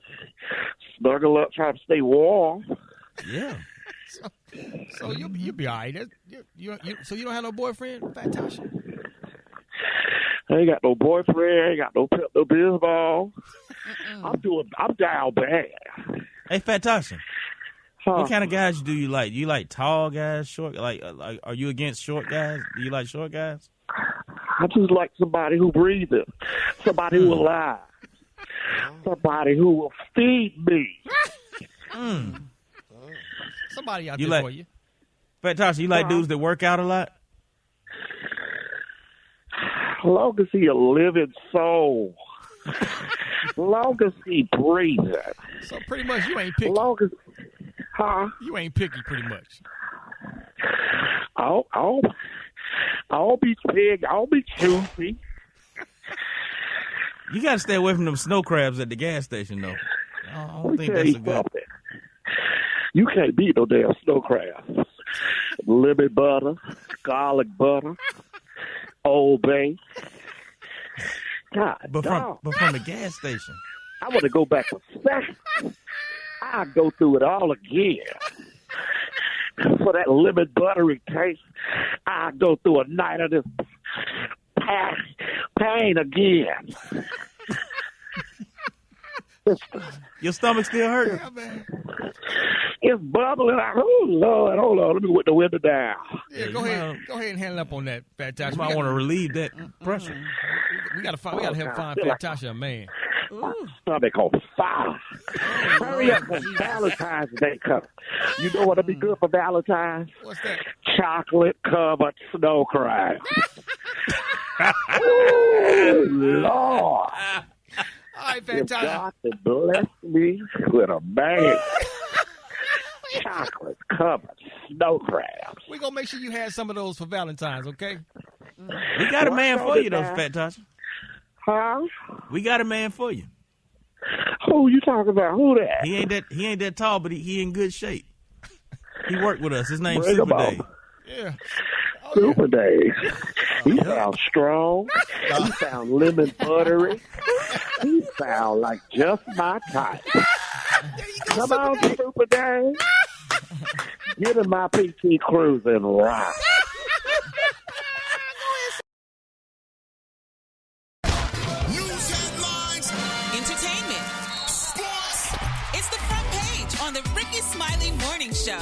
snuggle up, try to stay warm. Yeah. So you'll be all right. So you don't have no boyfriend, Fat Tasha? I ain't got no boyfriend. I ain't got no Pepto-Bismol. I'm down bad. Hey, Fat Tasha. Huh? What kind of guys do you like? Do you like tall guys, short? Like, are you against short guys? Do you like short guys? I just like somebody who breathes, somebody who will lie, somebody who will feed me. Somebody out You there like- for you. Fat Tasha, you like dudes that work out a lot? Long as he a living soul. Long as he breathing. So pretty much you ain't picky. Long as, You ain't picky pretty much. I'll be big. I'll be juicy. You got to stay away from them snow crabs at the gas station, though. I don't think that's a good. You can't beat no damn snow crab. Lemon butter, garlic butter, Old Bay. God, But from the gas station. I want to go back a second. I'll go through it all again. For that lemon buttery taste, I'll go through a night of this pain again. Your stomach still hurt? Yeah, man. It's bubbling. Oh, Lord, hold on. Let me put the window down. Yeah, go ahead and handle up on that, Fat Tasha. You might want to relieve that pressure. We gotta help find Fat Tasha a man. My stomach on fire. Hurry up, because Valentine's Day coming. You know what'll be good for Valentine's? What's that? chocolate-covered snow crabs. Oh, Lord. All right, If fantastic. God had blessed me with a bag chocolate-covered snow crabs. We're going to make sure you had some of those for Valentine's, okay? We got a man What's for on you, it though, now? Fat Tasha. Huh? We got a man for you. Who you talking about? Who that? He ain't that tall, but he in good shape. He worked with us. His name's Bring him Super on. Dave. Yeah. Super Dave. He sounds strong. He sounds lemon buttery. He sounds like just my type. Come on, Super Dave. Get in my PT Cruise and rock. News headlines, entertainment, sports. It's the front page on the Rickey Smiley Morning Show.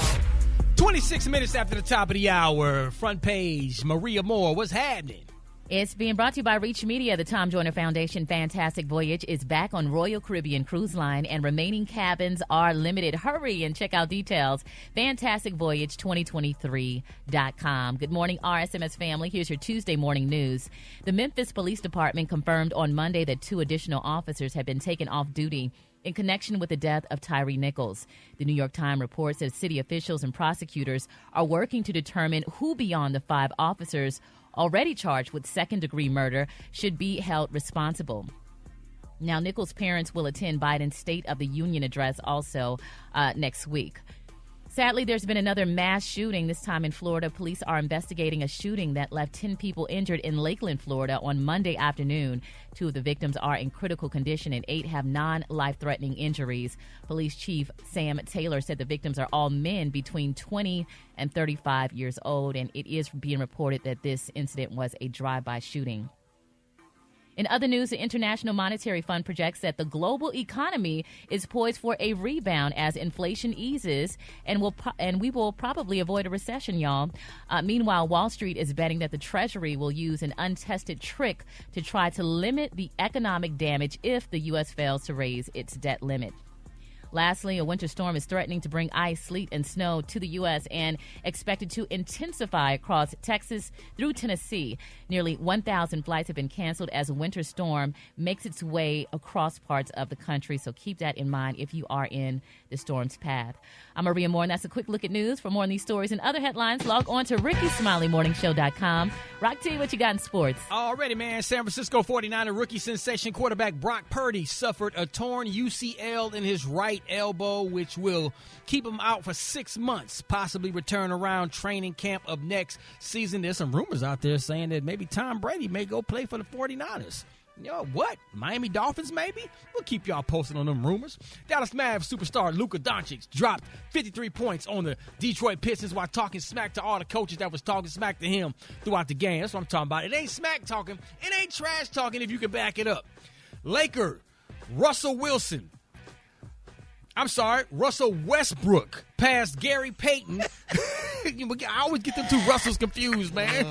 26 minutes after the top of the hour, front page, Maria Moore, what's happening? It's being brought to you by Reach Media. The Tom Joyner Foundation Fantastic Voyage is back on Royal Caribbean Cruise Line, and remaining cabins are limited. Hurry and check out details. FantasticVoyage2023.com. Good morning, RSMS family. Here's your Tuesday morning news. The Memphis Police Department confirmed on Monday that 2 additional officers have been taken off duty in connection with the death of Tyree Nichols. The New York Times reports that city officials and prosecutors are working to determine who beyond the 5 officers already charged with second-degree murder should be held responsible. Now, Nichols' parents will attend Biden's State of the Union address also next week. Sadly, there's been another mass shooting, this time in Florida. Police are investigating a shooting that left 10 people injured in Lakeland, Florida on Monday afternoon. 2 of the victims are in critical condition and 8 have non-life-threatening injuries. Police Chief Sam Taylor said the victims are all men between 20 and 35 years old, and it is being reported that this incident was a drive-by shooting. In other news, the International Monetary Fund projects that the global economy is poised for a rebound as inflation eases, and we will probably avoid a recession, y'all. Meanwhile, Wall Street is betting that the Treasury will use an untested trick to try to limit the economic damage if the U.S. fails to raise its debt limit. Lastly, a winter storm is threatening to bring ice, sleet, and snow to the U.S. and expected to intensify across Texas through Tennessee. Nearly 1,000 flights have been canceled as a winter storm makes its way across parts of the country. So keep that in mind if you are in the storm's path. I'm Maria Moore, and that's a quick look at news. For more on these stories and other headlines, log on to RickeySmileyMorningShow.com. Rock T, what you got in sports? Already, man. San Francisco 49er rookie sensation quarterback Brock Purdy suffered a torn UCL in his right elbow, which will keep him out for 6 months, possibly return around training camp of next season. There's some rumors out there saying that maybe Tom Brady may go play for the 49ers. You know what? Miami Dolphins, maybe? We'll keep y'all posted on them rumors. Dallas Mavs superstar Luka Doncic dropped 53 points on the Detroit Pistons while talking smack to all the coaches that was talking smack to him throughout the game. That's what I'm talking about. It ain't smack talking. It ain't trash talking if you can back it up. Russell Westbrook passed Gary Payton. I always get them 2 Russells confused, man.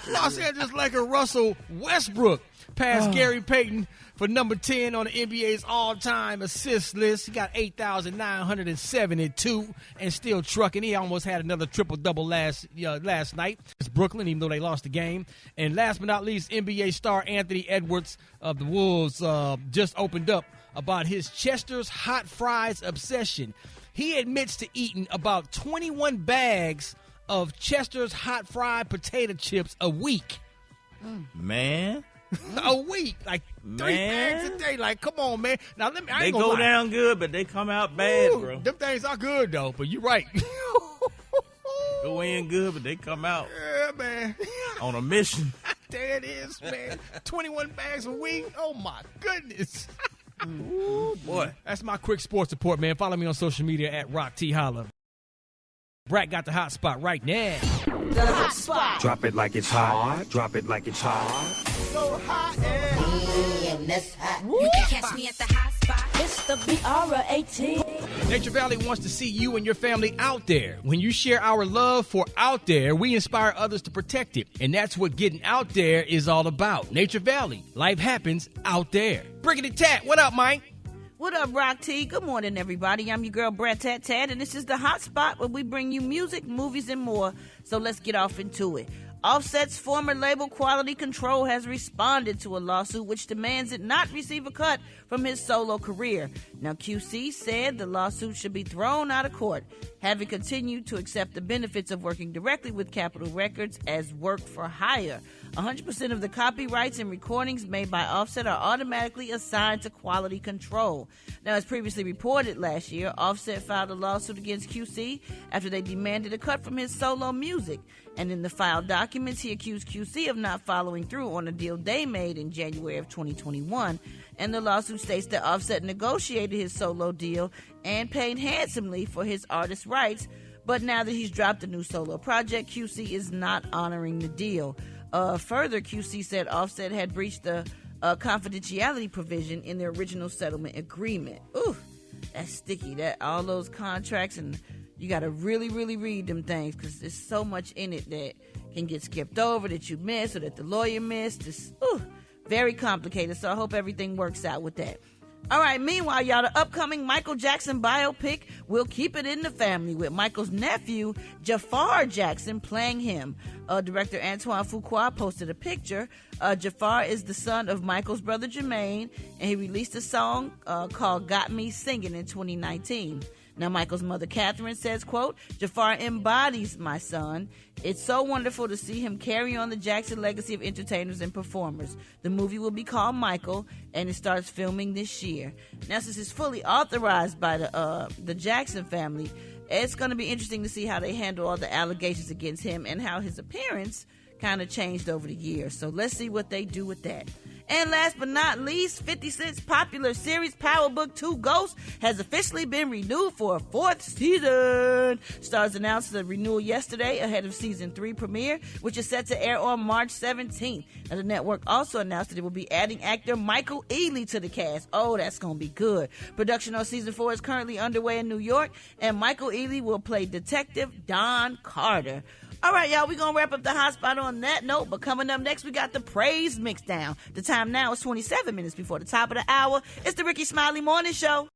Los Angeles Laker Russell Westbrook passed Gary Payton for number 10 on the NBA's all-time assist list. He got 8,972 and still trucking. He almost had another triple-double last night. It's Brooklyn, even though they lost the game. And last but not least, NBA star Anthony Edwards of the Wolves just opened up about his Chester's hot fries obsession. He admits to eating about 21 bags of Chester's hot fried potato chips a week. Man. A week. Like 3 bags a day. Like, come on, man. Now, I They ain't gonna go lie. down good, but they come out bad, Ooh, bro. Them things are good, though, but you're right. Go in good, but they come out Yeah, man. on a mission. There it is, man. 21 bags a week. Oh, my goodness. Ooh, boy. That's my quick sports report, man. Follow me on social media at Rock T Holla. Brad got the hot spot right now. The hot spot. Drop it like it's hot. Drop it like it's hot. So hot and that's hot. You can catch me at the hot spot. It's the BR18. Nature Valley wants to see you and your family out there. When you share our love for out there, we inspire others to protect it. And that's what getting out there is all about. Nature Valley. Life happens out there. Brickety Tat, what up, Mike? What up, Rock T? Good morning, everybody. I'm your girl, Brett Tat Tat, and this is the Hot Spot where we bring you music, movies, and more. So let's get off into it. Offset's former label Quality Control has responded to a lawsuit which demands it not receive a cut from his solo career. Now, QC said the lawsuit should be thrown out of court, having continued to accept the benefits of working directly with Capitol Records as work for hire. 100% of the copyrights and recordings made by Offset are automatically assigned to Quality Control. Now, as previously reported last year, Offset filed a lawsuit against QC after they demanded a cut from his solo music. And in the filed documents, he accused QC of not following through on a deal they made in January of 2021. And the lawsuit states that Offset negotiated his solo deal and paid handsomely for his artist rights. But now that he's dropped a new solo project, QC is not honoring the deal. Further, QC said Offset had breached the confidentiality provision in their original settlement agreement. Ooh, that's sticky. That all those contracts, and you got to really, really read them things because there's so much in it that can get skipped over, that you missed or that the lawyer missed. It's very complicated, so I hope everything works out with that. All right, meanwhile, y'all, the upcoming Michael Jackson biopic will keep it in the family with Michael's nephew, Jafar Jackson, playing him. Director Antoine Fuqua posted a picture. Jafar is the son of Michael's brother Jermaine, and he released a song called Got Me Singing in 2019. Now, Michael's mother, Catherine, says, quote, Jafar embodies my son. It's so wonderful to see him carry on the Jackson legacy of entertainers and performers. The movie will be called Michael, and it starts filming this year. Now, since it's fully authorized by the Jackson family, it's going to be interesting to see how they handle all the allegations against him and how his appearance kind of changed over the years. So let's see what they do with that. And last but not least, 50 Cent's popular series Power Book 2 Ghost has officially been renewed for a 4th season. Stars announced the renewal yesterday ahead of season 3 premiere, which is set to air on March 17th. Now, the network also announced that it will be adding actor Michael Ealy to the cast. Oh, that's going to be good. Production on season 4 is currently underway in New York, and Michael Ealy will play Detective Don Carter. All right, y'all, we're going to wrap up the hot spot on that note, but coming up next, we got the praise mix down. The time now is 27 minutes before the top of the hour. It's the Rickey Smiley Morning Show.